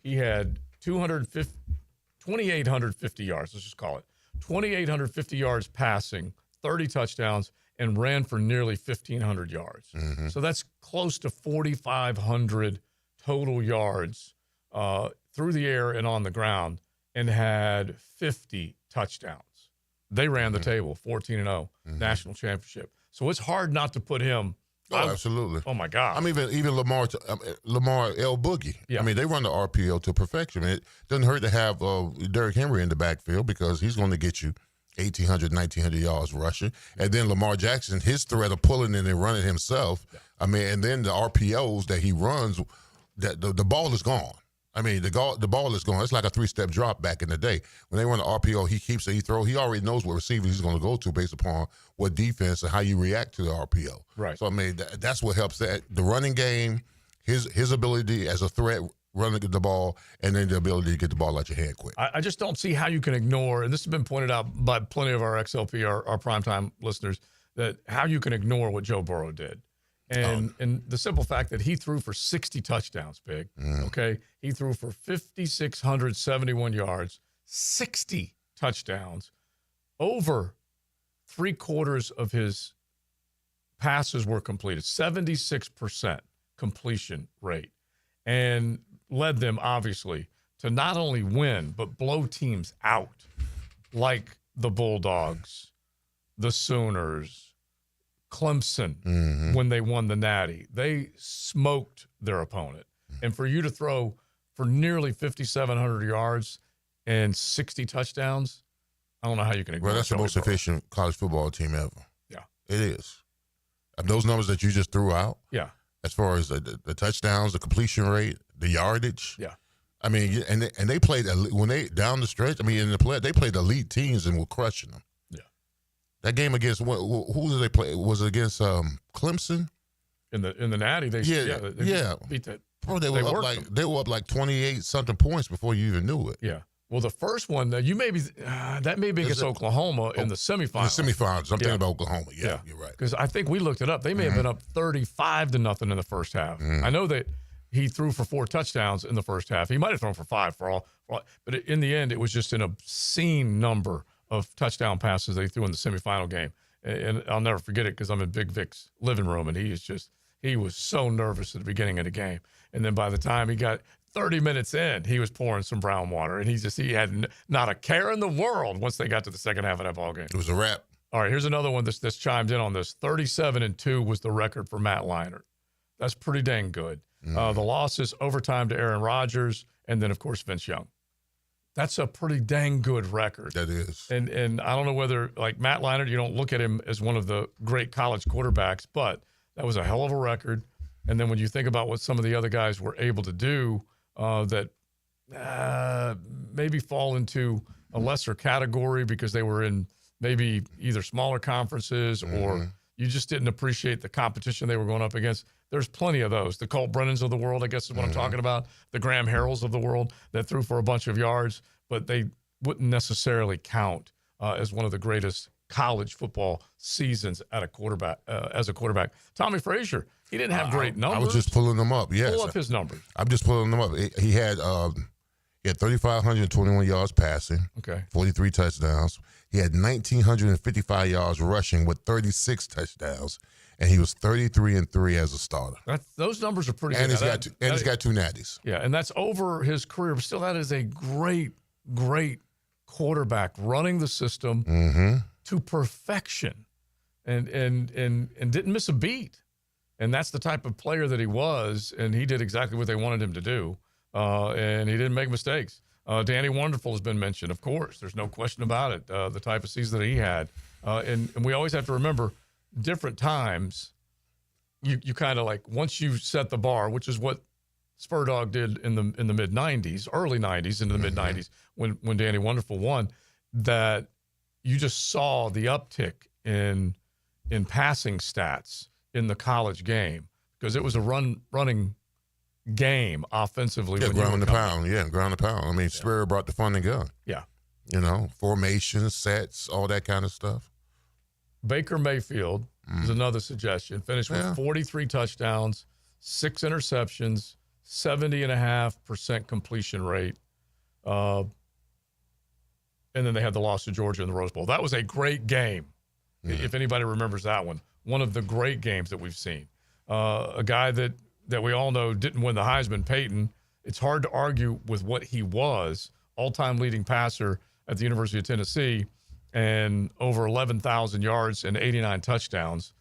he had 2,850 yards, let's just call it. 2,850 yards passing, 30 touchdowns, and ran for nearly 1,500 yards. So that's close to 4,500 total yards through the air and on the ground, and had 50 touchdowns. They ran the table, 14-0, national championship. So it's hard not to put him. Absolutely. Oh, my God. Even Lamar L. Boogie. Yeah. They run the RPO to perfection. It doesn't hurt to have Derrick Henry in the backfield because he's going to get you 1,800, 1,900 yards rushing. And then Lamar Jackson, his threat of pulling in and running himself. And then the RPOs that he runs, that the ball is gone. The ball is gone. It's like a 3-step drop back in the day. When they run the RPO, he keeps it, he already knows what receiver he's going to go to based upon what defense and how you react to the RPO. Right. So, that's what helps the running game, his ability as a threat, running the ball, and then the ability to get the ball out your hand quick. I just don't see how you can ignore, and this has been pointed out by plenty of our XLP, our primetime listeners, that how you can ignore what Joe Burrow did. And the simple fact that he threw for 60 touchdowns, Big, okay? He threw for 5,671 yards, 60 touchdowns. Over 3/4 of his passes were completed, 76% completion rate, and led them, obviously, to not only win, but blow teams out, like the Bulldogs, the Sooners, Clemson, when they won the Natty. They smoked their opponent. And for you to throw for nearly 5,700 yards and 60 touchdowns, I don't know how you can ignore. Well, that's the most efficient college football team ever. Yeah. It is. Those numbers that you just threw out. Yeah. As far as the touchdowns, the completion rate, the yardage. Yeah. I mean, and they played when they down the stretch. I mean, in the play, they played elite teams and were crushing them. Yeah. That game against who did they play? Was it against Clemson? In the Natty, they beat that. Bro, they were up like 28 something points before you even knew it. Yeah. Well, the first one that may be against Oklahoma in the semifinals. The semifinals. I'm thinking about Oklahoma. Yeah, you're right. Because I think we looked it up. They may have been up 35-0 in the first half. I know that he threw for 4 touchdowns in the first half. He might have thrown for 5 for all, but in the end, it was just an obscene number of touchdown passes they threw in the semifinal game. And I'll never forget it because I'm in Big Vic's living room, and he was so nervous at the beginning of the game. And then by the time he got 30 minutes in, he was pouring some brown water, and he had not a care in the world once they got to the second half of that ball game. It was a wrap. All right, here's another one that's chimed in on this. 37-2 was the record for Matt Leinart. That's pretty dang good. The losses, overtime to Aaron Rodgers, and then, of course, Vince Young. That's a pretty dang good record. That is. And I don't know whether, like Matt Leinart, you don't look at him as one of the great college quarterbacks, but that was a hell of a record. And then when you think about what some of the other guys were able to do that maybe fall into a lesser category because they were in maybe either smaller conferences or you just didn't appreciate the competition they were going up against. There's plenty of those. The Colt Brennans of the world, I guess is what I'm talking about. The Graham Harrells of the world that threw for a bunch of yards, but they wouldn't necessarily count as one of the greatest college football seasons at a quarterback as a quarterback. Tommy Frazier, he didn't have great numbers. I was just pulling them up. Yes. Pull up his numbers. I'm just pulling them up. He had 3,521 yards passing. Okay. 43 touchdowns. He had 1,955 yards rushing with 36 touchdowns, and he was 33-3 as a starter. Those numbers are pretty and good. He's got 2 natties. Yeah, and that's over his career. But still, that is a great quarterback running the system to perfection, and didn't miss a beat. And that's the type of player that he was, and he did exactly what they wanted him to do, and he didn't make mistakes. Danny Wonderful has been mentioned, of course. There's no question about it, the type of season that he had. And we always have to remember, different times, you kind of like, once you set the bar, which is what Spurdog did in the mid-'90s, early 90s into the mid-'90s when Danny Wonderful won, that you just saw the uptick in passing stats in the college game because it was a running game offensively. Yeah, ground and pound. Yeah, ground and pound. I mean, Spurrier brought the fun and gun. Yeah. Formations, sets, all that kind of stuff. Baker Mayfield is another suggestion. Finished with 43 touchdowns, 6 interceptions, 70.5% completion rate. And then they had the loss to Georgia in the Rose Bowl. That was a great game. If anybody remembers that one. One of the great games that we've seen. A guy that we all know didn't win the Heisman, Peyton. It's hard to argue with what he was, all-time leading passer at the University of Tennessee, and over 11,000 yards and 89 touchdowns.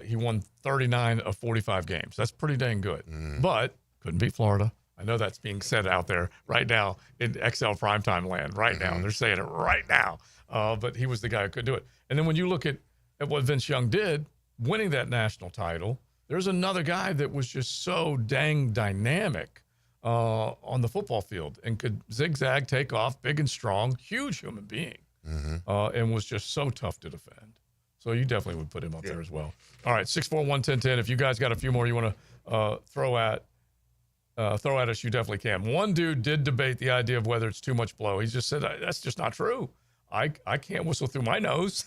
He won 39 of 45 games. That's pretty dang good. But couldn't beat Florida. I know that's being said out there right now in XL Primetime land right now. They're saying it right now. But he was the guy who could do it. And then when you look at what Vince Young did, winning that national title, there's another guy that was just so dang dynamic on the football field and could zigzag, take off, big and strong, huge human being, and was just so tough to defend. So you definitely would put him up there as well. All right, 641-1010. If you guys got a few more you want to throw at us, you definitely can. One dude did debate the idea of whether it's too much blow. He just said, that's just not true. I can't whistle through my nose.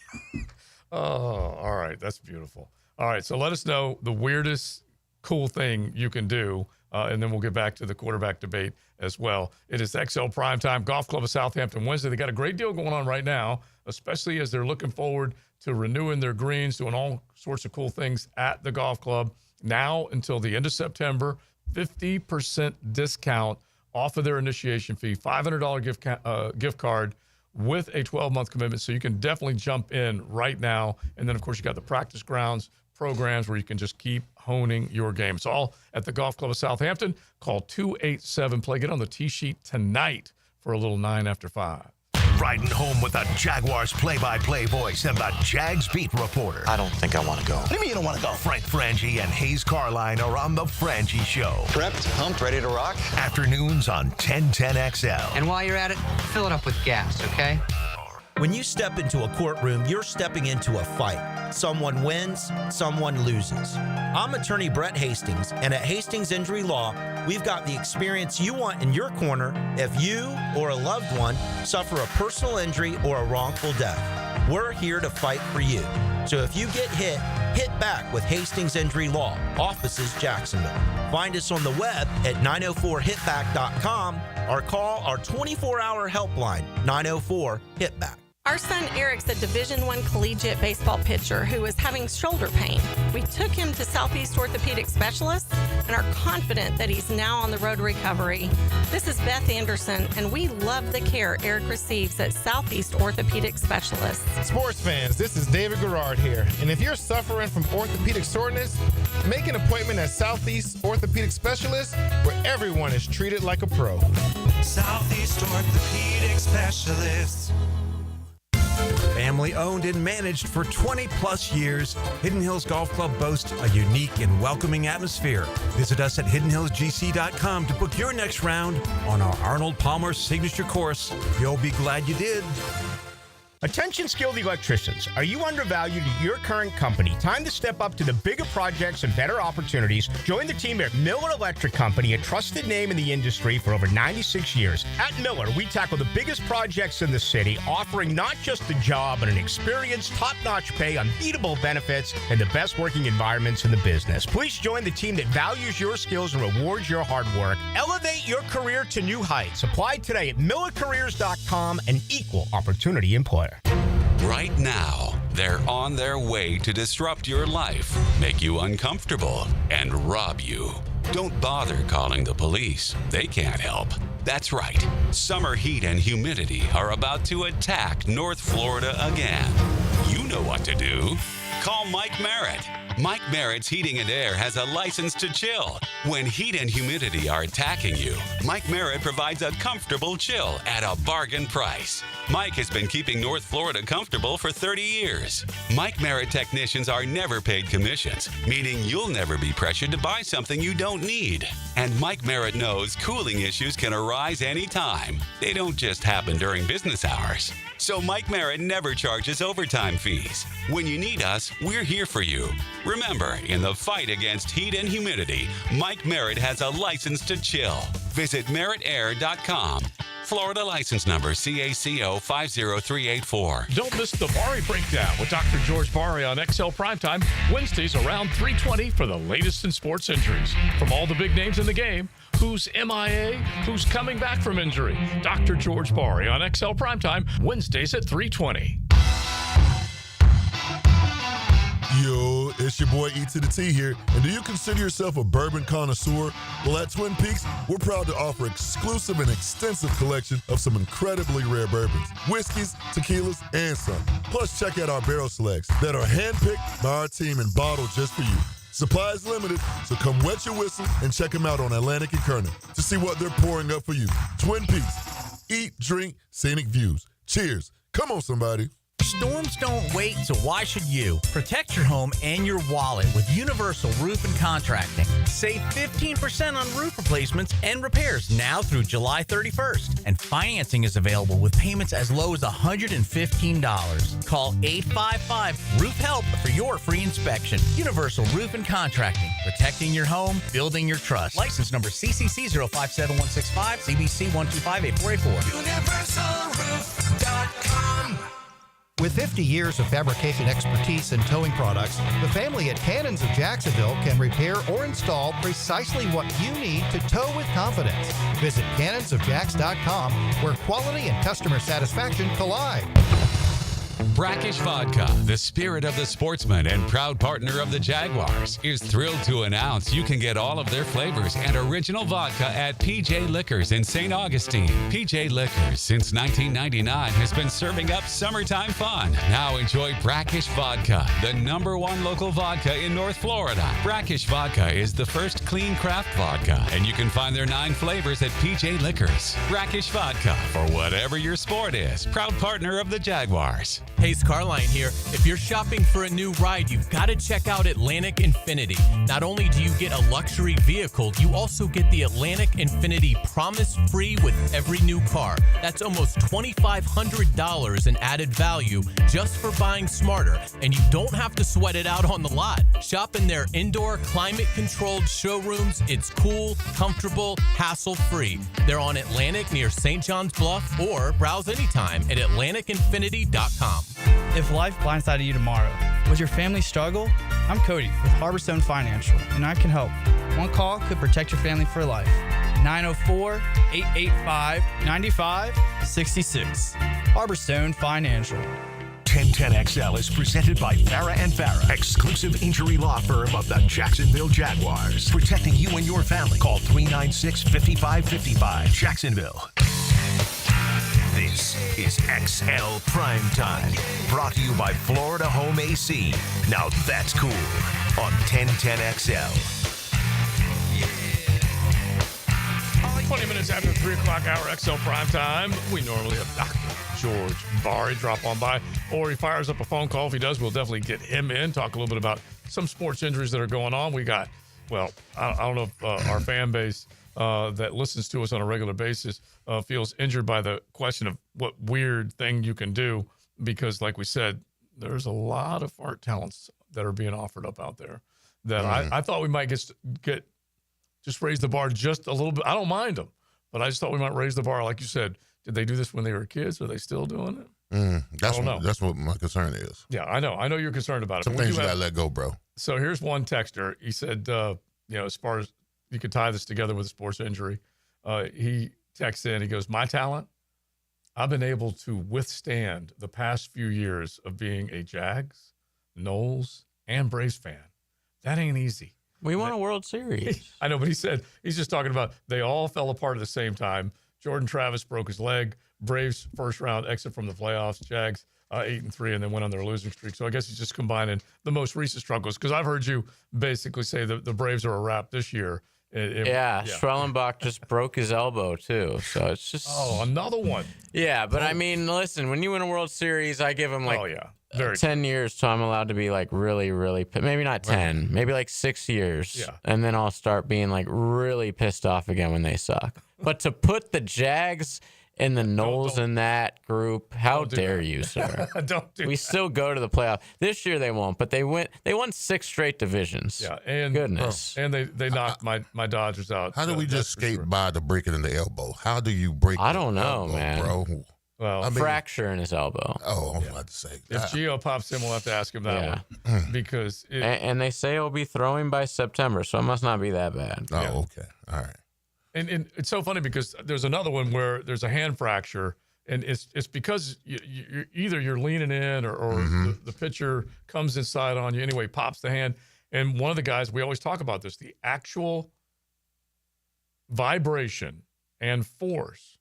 Oh, all right. That's beautiful. All right. So let us know the weirdest cool thing you can do, and then we'll get back to the quarterback debate as well. It is XL Primetime Golf Club of Southampton Wednesday. They got a great deal going on right now, especially as they're looking forward to renewing their greens, doing all sorts of cool things at the golf club. Now until the end of September, 50% discount off of their initiation fee, $500 gift card with a 12-month commitment. So you can definitely jump in right now. And then, of course, you got the practice grounds programs where you can just keep honing your game. It's all at the Golf Club of Southampton. Call 287-PLAY. Get on the tee sheet tonight for a little 9 after 5. Riding home with the Jaguars play-by-play voice and the Jags beat reporter. I don't think I want to go. What do you mean you don't want to go? Frank Frangie and Hayes Carline are on the Frangie Show. Prepped, pumped, ready to rock? Afternoons on 1010XL. And while you're at it, fill it up with gas, okay? When you step into a courtroom, you're stepping into a fight. Someone wins, someone loses. I'm attorney Brett Hastings, and at Hastings Injury Law, we've got the experience you want in your corner if you or a loved one suffer a personal injury or a wrongful death. We're here to fight for you. So if you get hit, hit back with Hastings Injury Law, offices Jacksonville. Find us on the web at 904hitback.com or call our 24-hour helpline, 904-HITBACK. Our son Eric's a Division I collegiate baseball pitcher who is having shoulder pain. We took him to Southeast Orthopedic Specialists and are confident that he's now on the road to recovery. This is Beth Anderson, and we love the care Eric receives at Southeast Orthopedic Specialists. Sports fans, this is David Garrard here. And if you're suffering from orthopedic soreness, make an appointment at Southeast Orthopedic Specialists, where everyone is treated like a pro. Southeast Orthopedic Specialists. Family owned and managed for 20 plus years, Hidden Hills Golf Club boasts a unique and welcoming atmosphere. Visit us at hiddenhillsgc.com to book your next round on our Arnold Palmer signature course. You'll be glad you did. Attention skilled electricians. Are you undervalued at your current company? Time to step up to the bigger projects and better opportunities. Join the team at Miller Electric Company, a trusted name in the industry for over 96 years. At Miller, we tackle the biggest projects in the city, offering not just a job, but an experience, top-notch pay, unbeatable benefits, and the best working environments in the business. Please join the team that values your skills and rewards your hard work. Elevate your career to new heights. Apply today at millercareers.com, an equal opportunity employer. Right now, they're on their way to disrupt your life, make you uncomfortable, and rob you. Don't bother calling the police. They can't help. That's right. Summer heat and humidity are about to attack North Florida again. You know what to do. Call Mike Merritt. Mike Merritt's Heating and Air has a license to chill. When heat and humidity are attacking you, Mike Merritt provides a comfortable chill at a bargain price. Mike has been keeping North Florida comfortable for 30 years. Mike Merritt technicians are never paid commissions, meaning you'll never be pressured to buy something you don't need. And Mike Merritt knows cooling issues can arise anytime. They don't just happen during business hours. So Mike Merritt never charges overtime fees. When you need us, we're here for you. Remember, in the fight against heat and humidity, Mike Merritt has a license to chill. Visit merrittair.com. Florida license number CACO 50384. Don't miss the Bari Breakdown with Dr. George Bari on XL Primetime, Wednesdays around 3:20 for the latest in sports injuries. From all the big names in the game, who's MIA, who's coming back from injury. Dr. George Bari on XL Primetime, Wednesdays at 3:20. Yo, it's your boy E to the T here. And do you consider yourself a bourbon connoisseur? Well, at Twin Peaks, we're proud to offer exclusive and extensive collection of some incredibly rare bourbons, whiskeys, tequilas, and some. Plus, check out our barrel selects that are handpicked by our team and bottled just for you. Supply is limited, so come wet your whistle and check them out on Atlantic and Kerner to see what they're pouring up for you. Twin Peaks. Eat, drink, scenic views. Cheers. Come on, somebody. Storms don't wait, so why should you? Protect your home and your wallet with Universal Roof and Contracting. Save 15% on roof replacements and repairs now through July 31st. And financing is available with payments as low as $115. Call 855-ROOF-HELP for your free inspection. Universal Roof and Contracting. Protecting your home, building your trust. License number CCC 057165, CBC 1258484. UniversalRoof.com. With 50 years of fabrication expertise and towing products, the family at Cannons of Jacksonville can repair or install precisely what you need to tow with confidence. Visit cannonsofjacks.com, where quality and customer satisfaction collide. Brackish Vodka, the spirit of the sportsman and proud partner of the Jaguars, is thrilled to announce you can get all of their flavors and original vodka at PJ Liquors in St. Augustine. PJ Liquors, since 1999, has been serving up summertime fun. Now enjoy Brackish Vodka, the #1 local vodka in North Florida. Brackish Vodka is the first clean craft vodka, and you can find their 9 flavors at PJ Liquors. Brackish Vodka, for whatever your sport is. Proud partner of the Jaguars. Hey, Carline here. If you're shopping for a new ride, you've got to check out Atlantic Infinity. Not only do you get a luxury vehicle, you also get the Atlantic Infinity Promise Free with every new car. That's almost $2,500 in added value just for buying smarter, and you don't have to sweat it out on the lot. Shop in their indoor climate-controlled showrooms. It's cool, comfortable, hassle-free. They're on Atlantic near St. John's Bluff, or browse anytime at atlanticinfinity.com. If life blindsided you tomorrow, would your family struggle? I'm Cody with Harborstone Financial, and I can help. One call could protect your family for life. 904-885-9566. Harborstone Financial. 1010XL is presented by Farah and Farah, exclusive injury law firm of the Jacksonville Jaguars. Protecting you and your family. Call 396-5555. Jacksonville. This is XL Primetime, brought to you by Florida Home AC. Now that's cool on 1010XL. 20 minutes after 3 o'clock hour, XL Primetime. We normally have Dr. George Barry drop on by, or he fires up a phone call. If he does, we'll definitely get him in, talk a little bit about some sports injuries that are going on. We got, well, I don't know if our fan base that listens to us on a regular basis feels injured by the question of what weird thing you can do, because like we said, there's a lot of art talents that are being offered up out there that I thought we might get just raise the bar just a little bit. I don't mind them, but I just thought we might raise the bar. Like you said, did they do this when they were kids? Are they still doing it? That's what my concern is. Yeah, I know you're concerned about it. Some things you got to let go, bro. So here's one texter. He said, as far as you could tie this together with a sports injury, he texts in, he goes, my talent, I've been able to withstand the past few years of being a Jags, Knowles, and Braves fan. That ain't easy. We won a World Series. I know, but he said, he's just talking about they all fell apart at the same time. Jordan Travis broke his leg. Braves first round exit from the playoffs. Jags 8-3, and then went on their losing streak. So I guess he's just combining the most recent struggles, because I've heard you basically say that the Braves are a wrap this year. Schwellenbach just broke his elbow too, so it's just another one. Yeah, but I mean, listen, when you win a World Series, I give him 10 years till I'm allowed to be like really, really, maybe not 10, maybe like 6 years, and then I'll start being like really pissed off again when they suck. But to put the Jags and the Knowles in that group, how dare you, sir? We still go to the playoff. This year they won't, but they won 6 straight divisions. Yeah, and goodness. And they knocked my Dodgers out. How do we just skate by the breaking in the elbow? How do you break I don't know, elbow, man. bro? Well, fracture in his elbow. Oh, I was about to say. If Gio pops in, we'll have to ask him that one. Because and they say he'll be throwing by September, so it must not be that bad. Oh, okay. All right. And it's so funny because there's another one where there's a hand fracture, and it's because you're either you're leaning in or the pitcher comes inside on you. Anyway, pops the hand. And one of the guys, we always talk about this, the actual vibration and force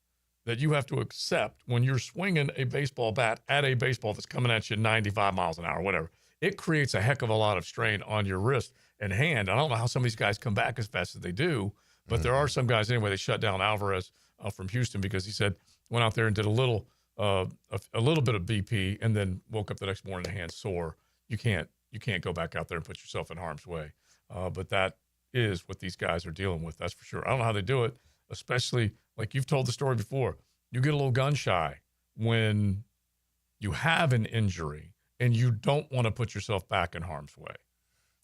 that you have to accept when you're swinging a baseball bat at a baseball that's coming at you 95 miles an hour, whatever. It creates a heck of a lot of strain on your wrist and hand. I don't know how some of these guys come back as fast as they do, but there are some guys anyway. They shut down Alvarez from Houston because he said went out there and did a little bit of BP and then woke up the next morning the hand sore. You can't go back out there and put yourself in harm's way. But that is what these guys are dealing with. That's for sure. I don't know how they do it, especially like you've told the story before. You get a little gun shy when you have an injury and you don't want to put yourself back in harm's way.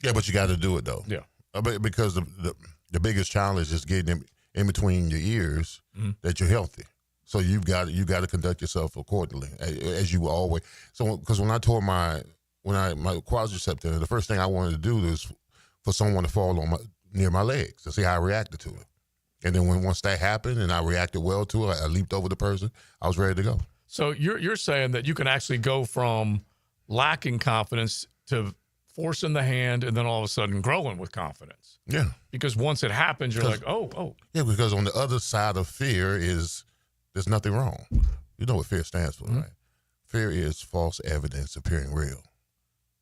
Yeah, but you got to do it though. Yeah, because the biggest challenge is getting in between your ears that you're healthy. So you got to conduct yourself accordingly, as you always. So because when I tore my quadricep tendon, the first thing I wanted to do was for someone to fall near my legs to see how I reacted to it. And then once that happened and I reacted well to it, I leaped over the person. I was ready to go. So you're saying that you can actually go from lacking confidence to forcing the hand and then all of a sudden growing with confidence. Yeah. Because once it happens, you're like, oh. Yeah, because on the other side of fear is there's nothing wrong. You know what fear stands for, right? Fear is false evidence appearing real.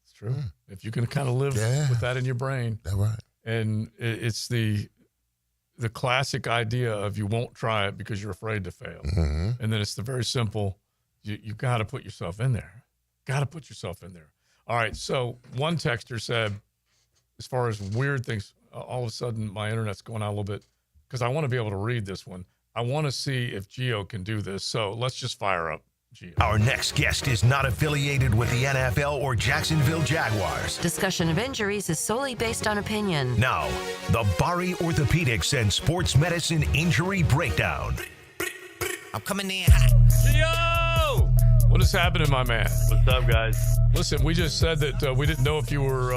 It's true. If you can kind of live with that in your brain. That's right. And it's the classic idea of you won't try it because you're afraid to fail. Mm-hmm. And then it's the very simple, you got to put yourself in there. Got to put yourself in there. All right, so one texter said, as far as weird things, all of a sudden my internet's going out a little bit because I want to be able to read this one. I want to see if Gio can do this. So let's just fire up Gio. Our next guest is not affiliated with the NFL or Jacksonville Jaguars. Discussion of injuries is solely based on opinion. Now, the Bari Orthopedics and Sports Medicine Injury Breakdown. I'm coming in hot. Gio! What is happening, my man? What's up, guys? Listen, we just said that we didn't know if you were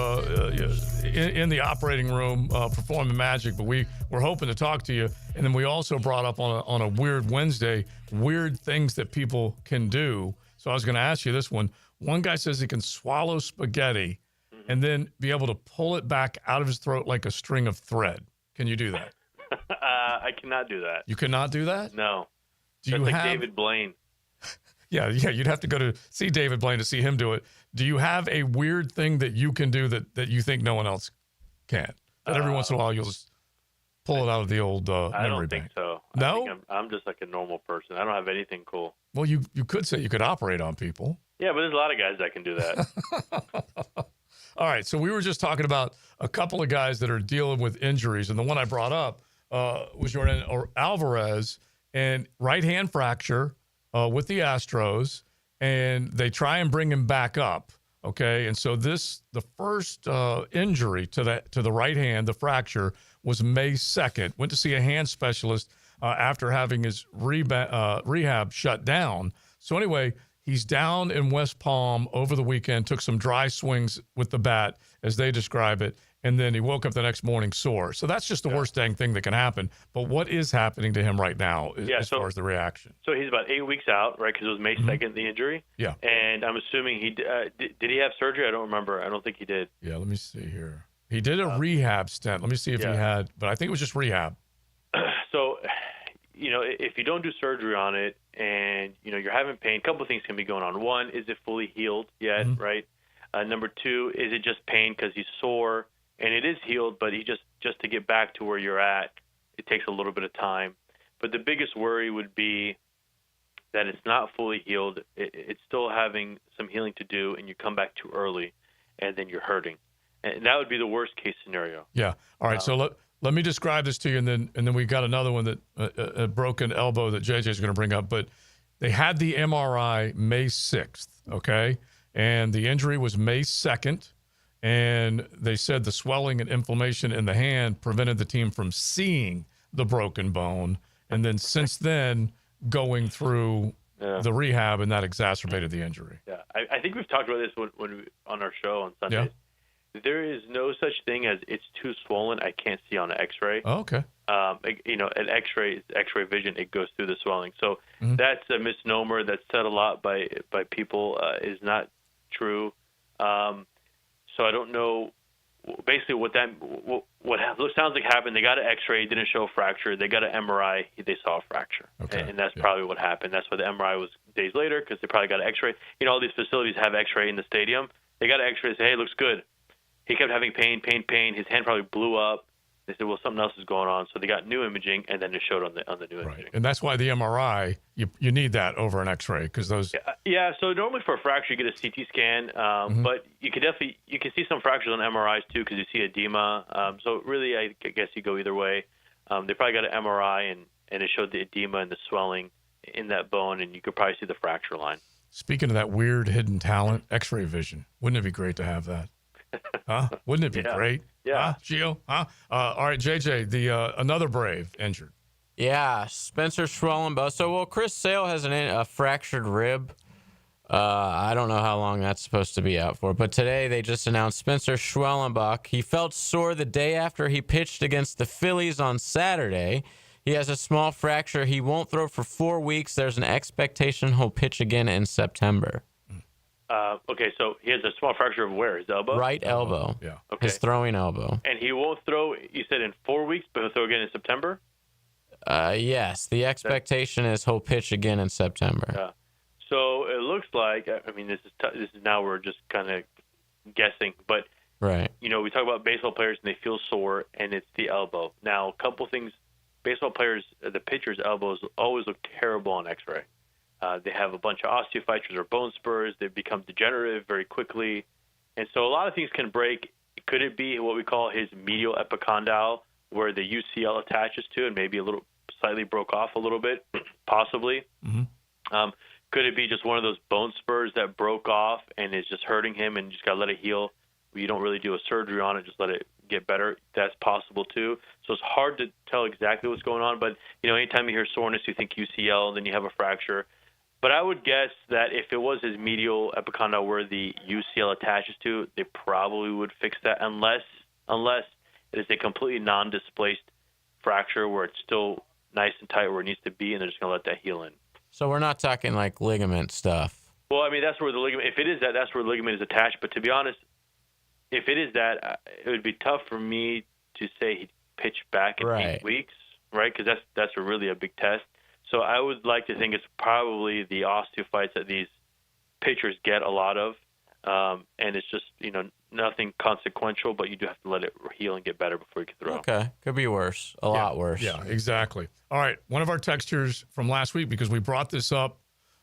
in the operating room performing magic, but we were hoping to talk to you. And then we also brought up on a Weird Wednesday, weird things that people can do. So I was going to ask you this one. One guy says he can swallow spaghetti and then be able to pull it back out of his throat like a string of thread. Can you do that? I cannot do that. You cannot do that? No. Do That's you like have... David Blaine. Yeah, you'd have to go to see David Blaine to see him do it. Do you have a weird thing that you can do that you think no one else can? That every once in a while you'll just pull it out of the old memory bank? I don't think so. No? I think I'm just like a normal person. I don't have anything cool. Well, you could say you could operate on people. Yeah, but there's a lot of guys that can do that. All right, so we were just talking about a couple of guys that are dealing with injuries, and the one I brought up was Jordan Alvarez, and right hand fracture with the Astros, and they try and bring him back up. Okay, and so the first injury to the right hand, the fracture, was May 2nd. Went to see a hand specialist after having his rehab shut down. So anyway, he's down in West Palm over the weekend, took some dry swings with the bat, as they describe it, and then he woke up the next morning sore. So that's just the worst dang thing that can happen. But what is happening to him right now as far as the reaction? So he's about 8 weeks out, right, because it was May 2nd, the injury. Yeah. And I'm assuming he did he have surgery? I don't remember. I don't think he did. Yeah, let me see here. He did a rehab stent. Let me see if he had, but I think it was just rehab. So, if you don't do surgery on it and, you're having pain, a couple of things can be going on. One, is it fully healed yet, right? Number two, is it just pain because he's sore? And it is healed, but just to get back to where you're at, it takes a little bit of time. But the biggest worry would be that it's not fully healed. It's still having some healing to do, and you come back too early, and then you're hurting. And that would be the worst case scenario. Yeah. All right. So let me describe this to you, and then we got another one that a broken elbow that JJ is going to bring up. But they had the MRI May 6th. Okay, and the injury was May 2nd. And they said the swelling and inflammation in the hand prevented the team from seeing the broken bone. And then since then, going through the rehab, and that exacerbated the injury. Yeah, I think we've talked about this when on our show on Sundays. Yeah. There is no such thing as it's too swollen, I can't see on an X-ray. Oh, okay. An X-ray vision, it goes through the swelling. So that's a misnomer that's said a lot by people, is not true. So I don't know basically what sounds like happened. They got an X-ray, didn't show a fracture. They got an MRI, they saw a fracture. Okay. And that's probably what happened. That's why the MRI was days later, because they probably got an X-ray. All these facilities have X-ray in the stadium. They got an X-ray, say, hey, it looks good. He kept having pain. His hand probably blew up. They said, well, something else is going on. So they got new imaging, and then it showed on the new imaging. And that's why the MRI, you need that over an X-ray, because those. Yeah. So normally for a fracture, you get a CT scan, but you can see some fractures on MRIs too, because you see edema. So really, I guess you go either way. They probably got an MRI, and it showed the edema and the swelling in that bone, and you could probably see the fracture line. Speaking of that weird hidden talent, X-ray vision, wouldn't it be great to have that? Huh? Wouldn't it be great? Yeah. Huh, Gio? Huh? All right, JJ, the another Brave injured. Yeah, Spencer Schwellenbach. So, Chris Sale has a fractured rib. I don't know how long that's supposed to be out for. But today they just announced Spencer Schwellenbach. He felt sore the day after he pitched against the Phillies on Saturday. He has a small fracture. He won't throw for 4 weeks. There's an expectation he'll pitch again in September. Okay, so he has a small fracture of where? His elbow? Right elbow. Yeah. Okay. His throwing elbow. And he won't throw, you said in 4 weeks, but he'll throw again in September? Yes. The expectation is he'll pitch again in September. Yeah. So it looks like, I mean, this is now we're just kind of guessing, but right. You know, we talk about baseball players and they feel sore, and it's the elbow. Now, a couple things. Baseball players, the pitcher's elbows always look terrible on X-ray. They have a bunch of osteophytes or bone spurs. They become degenerative very quickly, and so a lot of things can break. Could it be what we call his medial epicondyle, where the UCL attaches to and maybe a little slightly broke off a little bit, possibly? Mm-hmm. Could it be just one of those bone spurs that broke off and is just hurting him and you just got to let it heal? You don't really do a surgery on it, just let it get better. That's possible too. So it's hard to tell exactly what's going on, but you know, anytime you hear soreness, you think UCL, then you have a fracture. But I would guess that if it was his medial epicondyle where the UCL attaches to, they probably would fix that unless it is a completely non-displaced fracture where it's still nice and tight where it needs to be, and they're just going to let that heal in. So we're not talking like ligament stuff. Well, I mean, that's where the ligament, if it is that, that's where the ligament is attached. But to be honest, if it is that, it would be tough for me to say he'd pitch back in 8 weeks, right? Because that's really a big test. So I would like to think it's probably the osteophytes that these pitchers get a lot of, and it's just, you know, nothing consequential, but you do have to let it heal and get better before you can throw. Okay, could be worse, a lot worse. Yeah, exactly. All right, one of our textures from last week, because we brought this up,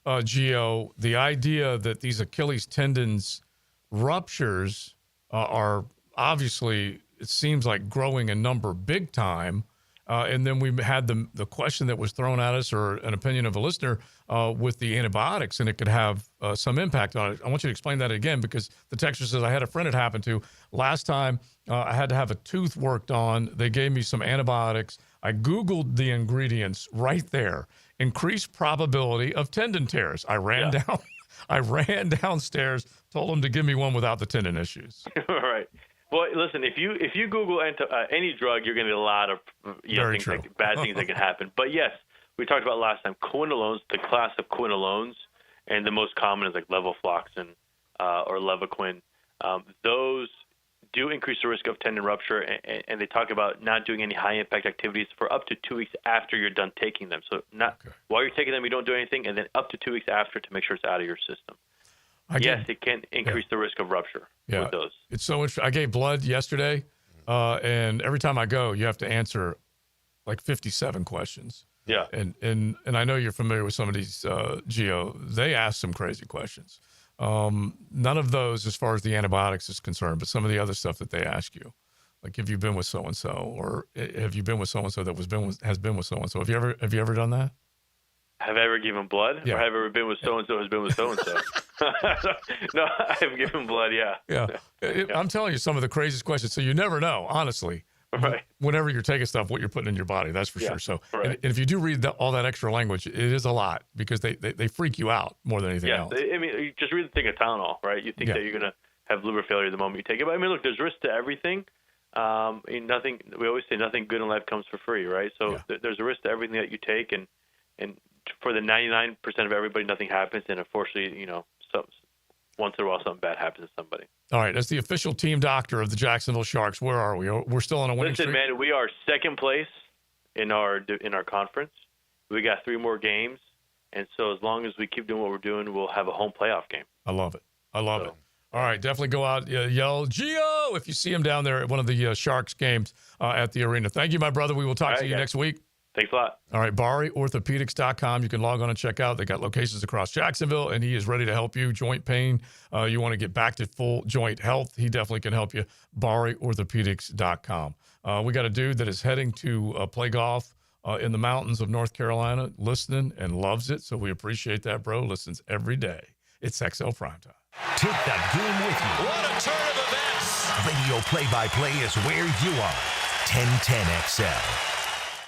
Gio, the idea that these Achilles tendons ruptures are obviously, it seems like, growing in number big time. And then we had the question that was thrown at us, or an opinion of a listener, with the antibiotics, and it could have some impact on it. I want you to explain that again, because the texter says, I had a friend it happened to. Last time I had to have a tooth worked on. They gave me some antibiotics. I Googled the ingredients right there. Increased probability of tendon tears. I ran downstairs, told them to give me one without the tendon issues. Right. Well, listen, if you Google any drug, you're going to get a lot of bad things that can happen. But yes, we talked about last time, quinolones, the class of quinolones, and the most common is like levofloxacin or Levaquin. Those do increase the risk of tendon rupture, and they talk about not doing any high-impact activities for up to 2 weeks after you're done taking them. So while you're taking them, you don't do anything, and then up to 2 weeks after to make sure it's out of your system. Yes, it can increase the risk of rupture with those. It's so interesting. I gave blood yesterday, and every time I go, you have to answer like 57 questions. Yeah. And I know you're familiar with some of these, Gio. They ask some crazy questions. None of those as far as the antibiotics is concerned, but some of the other stuff that they ask you. Like, have you been with so-and-so? Or have you been with so-and-so that has been with so-and-so? Have you ever done that? Have I ever given blood? Yeah. Or have I ever been with so-and-so who's been with so-and-so? No, I've given blood, yeah. Yeah. I'm telling you some of the craziest questions. So you never know, honestly, whenever you're taking stuff, what you're putting in your body. That's for sure. So and if you do read all that extra language, it is a lot, because they freak you out more than anything else. I mean, you just read the thing of Tylenol, right? You think that you're going to have liver failure the moment you take it. But I mean, look, there's risk to everything. Nothing. We always say nothing good in life comes for free, right? So there's a risk to everything that you take, and for the 99% of everybody, nothing happens. And unfortunately, you know, once in a while, something bad happens to somebody. All right, as the official team doctor of the Jacksonville Sharks, where are we? We're still on a winning streak? Listen, man, we are second place in our conference. We got 3 more games, and so as long as we keep doing what we're doing, we'll have a home playoff game. I love it. All right, definitely go out, yell, Gio, if you see him down there at one of the Sharks games at the arena. Thank you, my brother. We will talk to you next week. Thanks a lot. All right, BariOrthopedics.com. You can log on and check out. They got locations across Jacksonville, and he is ready to help you. Joint pain, you want to get back to full joint health, he definitely can help you. BariOrthopedics.com. We got a dude that is heading to play golf in the mountains of North Carolina, listening and loves it, so we appreciate that, bro. Listens every day. It's XL Primetime. Take that game with you. What a turn of events! Radio play-by-play is where you are. 1010XL.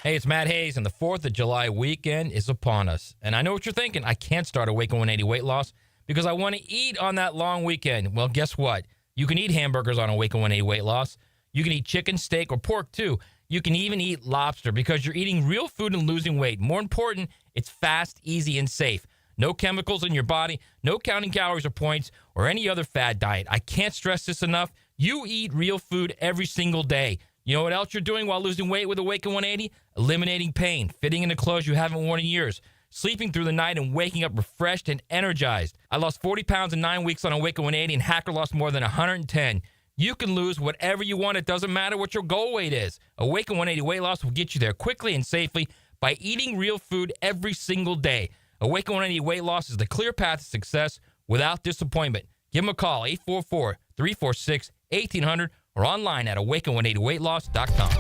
Hey, it's Matt Hayes, and the 4th of July weekend is upon us. And I know what you're thinking. I can't start a Waco 180 weight loss because I want to eat on that long weekend. Well, guess what? You can eat hamburgers on a Waco 180 weight loss. You can eat chicken, steak, or pork, too. You can even eat lobster because you're eating real food and losing weight. More important, it's fast, easy, and safe. No chemicals in your body, no counting calories or points, or any other fad diet. I can't stress this enough. You eat real food every single day. You know what else you're doing while losing weight with Awaken 180? Eliminating pain, fitting into clothes you haven't worn in years, sleeping through the night and waking up refreshed and energized. I lost 40 pounds in 9 weeks on Awaken 180, and Hacker lost more than 110. You can lose whatever you want. It doesn't matter what your goal weight is. Awaken 180 weight loss will get you there quickly and safely by eating real food every single day. Awaken 180 weight loss is the clear path to success without disappointment. Give them a call, 844-346-1800, or online at awaken180weightloss.com.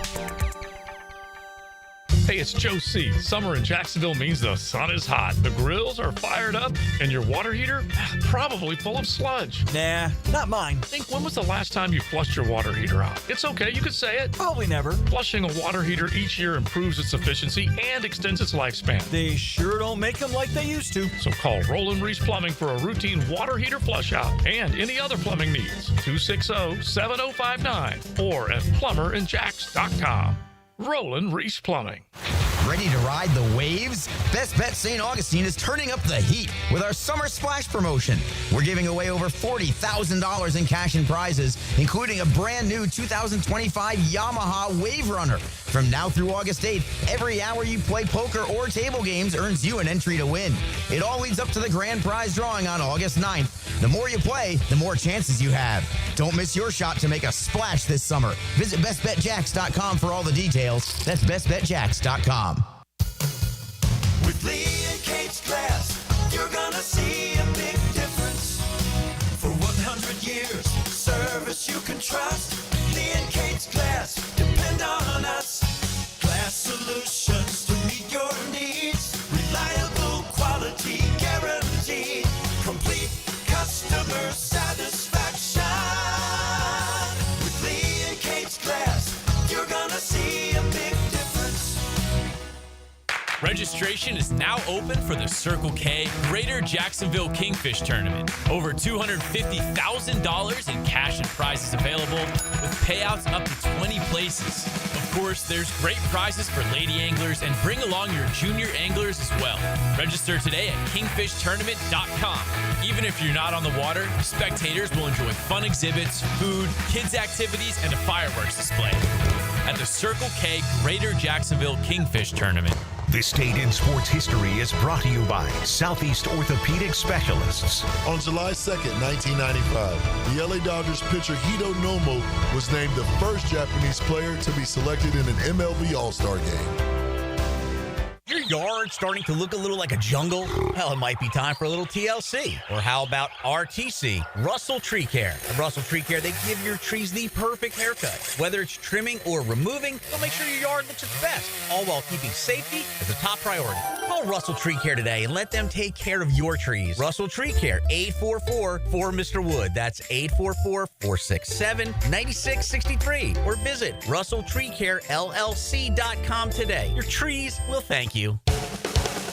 Hey, it's Joe C. Summer in Jacksonville means the sun is hot, the grills are fired up, and your water heater probably full of sludge. Nah, not mine. Think, when was the last time you flushed your water heater out? It's okay, you can say it. Probably never. Flushing a water heater each year improves its efficiency and extends its lifespan. They sure don't make them like they used to. So call Roland Reese Plumbing for a routine water heater flush out and any other plumbing needs. 260-7059 or at plumberinjacks.com. Roland Reese Plumbing. Ready to ride the waves? Best Bet St. Augustine is turning up the heat with our Summer Splash promotion. We're giving away over $40,000 in cash and prizes, including a brand new 2025 Yamaha Wave Runner. From now through August 8th, every hour you play poker or table games earns you an entry to win. It all leads up to the grand prize drawing on August 9th. The more you play, the more chances you have. Don't miss your shot to make a splash this summer. Visit bestbetjacks.com for all the details. That's bestbetjacks.com. With Lee and Kate's glass, you're gonna see a big difference. For 100 years, service you can trust. Lee and Kate's glass, depend on us. Glass solutions to meet your needs. Reliable quality guaranteed. Complete customer satisfaction. With Lee and Kate's glass, you're gonna see a big difference. Registration is now open for the Circle K Greater Jacksonville Kingfish Tournament. Over $250,000 in cash and prizes available, with payouts up to 20 places. Of course, there's great prizes for lady anglers, and bring along your junior anglers as well. Register today at kingfishtournament.com. Even if you're not on the water, spectators will enjoy fun exhibits, food, kids' activities, and a fireworks display at the Circle K Greater Jacksonville Kingfish Tournament. This Date in Sports History is brought to you by Southeast Orthopedic Specialists. On July 2nd, 1995, the LA Dodgers pitcher Hito Nomo was named the first Japanese player to be selected in an MLB All-Star game. Your yard starting to look a little like a jungle? Well, it might be time for a little TLC. Or how about RTC, Russell Tree Care? At Russell Tree Care, they give your trees the perfect haircut. Whether it's trimming or removing, they'll make sure your yard looks its best, all while keeping safety as a top priority. Call Russell Tree Care today and let them take care of your trees. Russell Tree Care, 844-4Mr. Wood. That's 844-467-9663. Or visit RussellTreeCareLLC.com today. Your trees will thank you.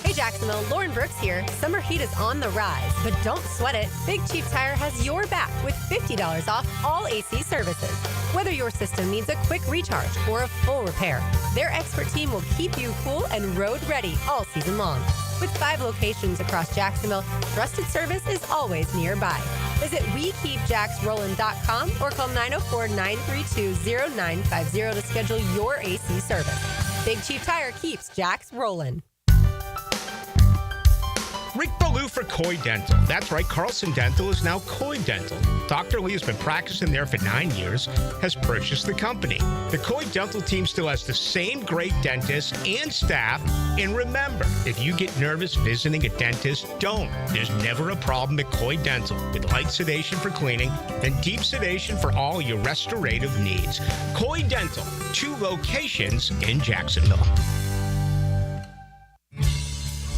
Hey Jacksonville, Lauren Brooks here. Summer heat is on the rise, but don't sweat it. Big Chief Tire has your back with $50 off all AC services. Whether your system needs a quick recharge or a full repair, their expert team will keep you cool and road ready all season long. With 5 locations across Jacksonville, trusted service is always nearby. Visit WeKeepJacksRollin.com or call 904-932-0950 to schedule your AC service. Big Chief Tire keeps Jacks rolling. Rick Ballou for Coy Dental. That's right, Carlson Dental is now Coy Dental. Dr. Lee has been practicing there for 9 years, has purchased the company. The Coy Dental team still has the same great dentists and staff. And remember, if you get nervous visiting a dentist, don't. There's never a problem at Coy Dental with light sedation for cleaning and deep sedation for all your restorative needs. Coy Dental, 2 locations in Jacksonville.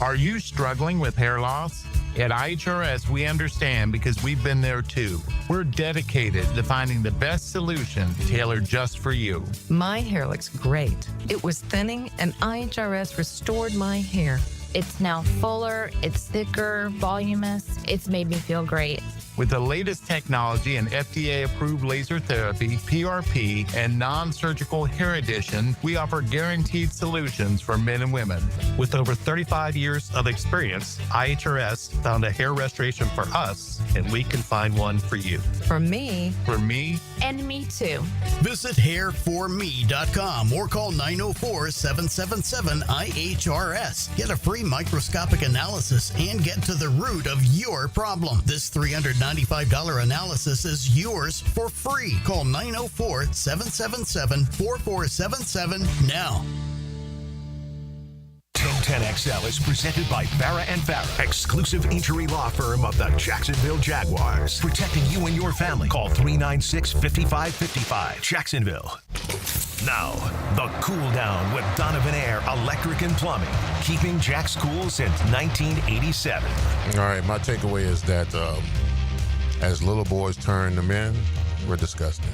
Are you struggling with hair loss? At IHRS, we understand because we've been there too. We're dedicated to finding the best solution tailored just for you. My hair looks great. It was thinning, and IHRS restored my hair. It's now fuller, it's thicker, voluminous. It's made me feel great. With the latest technology and FDA-approved laser therapy, PRP, and non-surgical hair addition, we offer guaranteed solutions for men and women. With over 35 years of experience, IHRS found a hair restoration for us, and we can find one for you. For me. For me. And me too. Visit hairforme.com or call 904-777-IHRS. Get a free microscopic analysis and get to the root of your problem. This $395 analysis is yours for free. Call 904-777-4477 now. 1010XL is presented by Barra & Barra, exclusive injury law firm of the Jacksonville Jaguars. Protecting you and your family. Call 396-5555. Jacksonville. Now, the cool down with Donovan Air Electric and Plumbing. Keeping Jack's cool since 1987. All right, my takeaway is that as little boys turn to men, we're disgusting.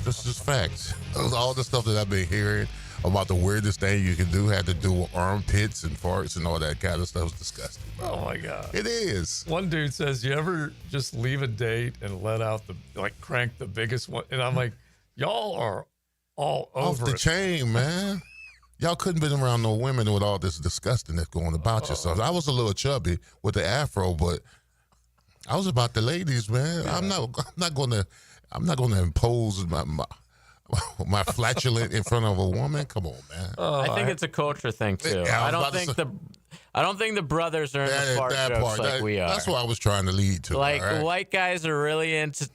This is facts. All the stuff that I've been hearing about the weirdest thing you can do had to do with armpits and farts and all that kind of stuff. Is disgusting, bro. Oh my God. It is. One dude says, you ever just leave a date and let out crank the biggest one? And I'm like, y'all are all over off the chain, man. Y'all couldn't been around no women with all this disgustingness going about yourself. I was a little chubby with the afro, but I was about the ladies, man. Yeah. I'm not gonna impose my flatulent in front of a woman. Come on, man. I think it's a culture thing too. Yeah, I don't think the brothers are into fart jokes like we are. That's what I was trying to lead to. Like right? White guys are really into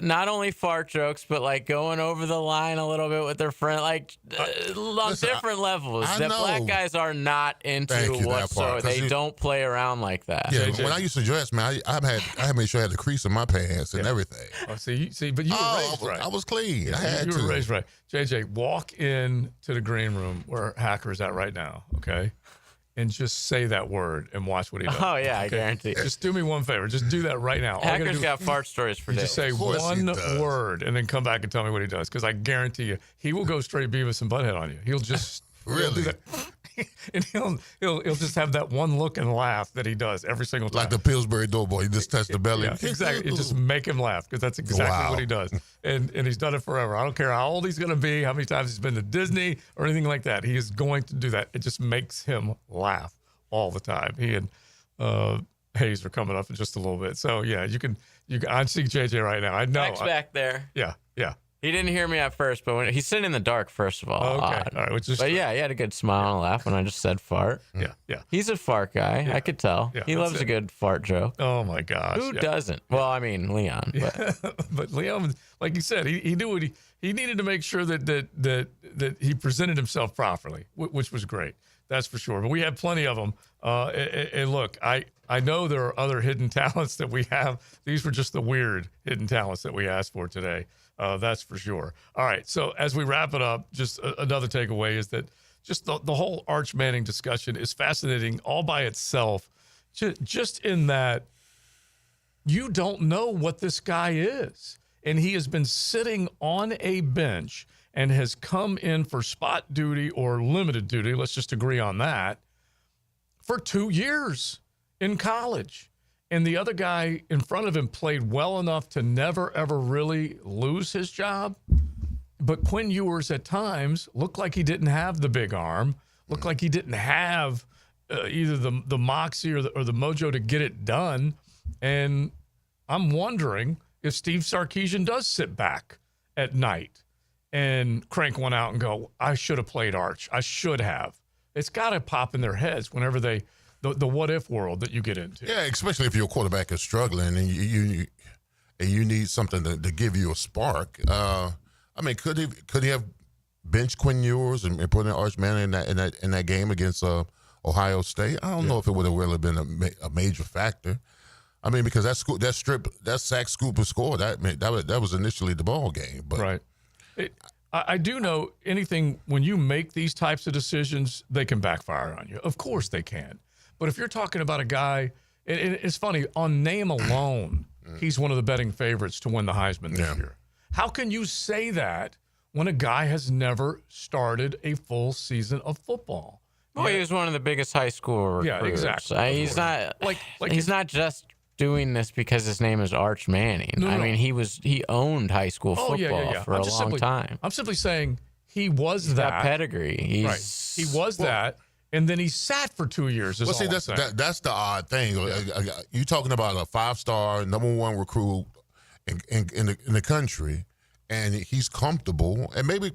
not only fart jokes, but going over the line a little bit with their friend, on different levels. Black guys are not into whatsoever. They don't play around like that. Yeah, when I used to dress, man, I had made sure I had the crease in my pants and everything. Oh, see, but you were raised right. I was clean. Yeah, I had you were raised right. JJ, walk in to the green room where Hacker's at right now, okay? And just say that word and watch what he does. Oh, yeah, okay? I guarantee. Just do me one favor. Just do that right now. Hacker's got fart stories for days. Just say one word and then come back and tell me what he does. Because I guarantee you, he will go straight Beavis and Butthead on you. He'll just really do that. And he'll just have that one look and laugh that he does every single time. Like the Pillsbury Doughboy. He just touched the belly. Yeah, exactly. You just make him laugh because that's exactly what he does. And he's done it forever. I don't care how old he's going to be, how many times he's been to Disney or anything like that. He is going to do that. It just makes him laugh all the time. He and Hayes are coming up in just a little bit. So, yeah, you can I see JJ right now. I know. Jack's back there. Yeah. He didn't hear me at first, but he's sitting in the dark, first of all. Okay. All right. But yeah, he had a good smile and a laugh when I just said fart. Yeah. He's a fart guy. Yeah. I could tell. Yeah, he loves a good fart joke. Oh, my gosh. Who doesn't? Well, I mean, Leon. But, but Leon, like you said, he knew what he needed to make sure that he presented himself properly, which was great. That's for sure. But we have plenty of them. And look, I know there are other hidden talents that we have. These were just the weird hidden talents that we asked for today. That's for sure. All right. So as we wrap it up, just another takeaway is that just the whole Arch Manning discussion is fascinating all by itself. Just in that you don't know what this guy is. And he has been sitting on a bench and has come in for spot duty or limited duty, let's just agree on that, for 2 years in college. And the other guy in front of him played well enough to never, ever really lose his job. But Quinn Ewers at times looked like he didn't have the big arm, looked like he didn't have either the moxie or the mojo to get it done. And I'm wondering if Steve Sarkisian does sit back at night and crank one out and go, I should have played Arch. I should have. It's got to pop in their heads whenever the what-if world that you get into. Yeah, especially if your quarterback is struggling and you need something to give you a spark. I mean, could he have benched Quinn Ewers and put in Arch Manning in that game against Ohio State? I don't know if it would have really been a major factor. I mean, because that sack, scoop, and score, that was initially the ball game. But right. I do know when you make these types of decisions, they can backfire on you. Of course they can. But if you're talking about a guy, it's funny, on name alone, he's one of the betting favorites to win the Heisman this year. How can you say that when a guy has never started a full season of football? Well, he was one of the biggest high school recruits. Yeah, exactly. He's not he's not just doing this because his name is Arch Manning. No. I mean, he owned high school football for a long time. I'm simply saying he was He's that got pedigree. He was that, and then he sat for 2 years. Well, see, that's the odd thing. You talking about a 5-star #1 recruit in the country, and he's comfortable, and maybe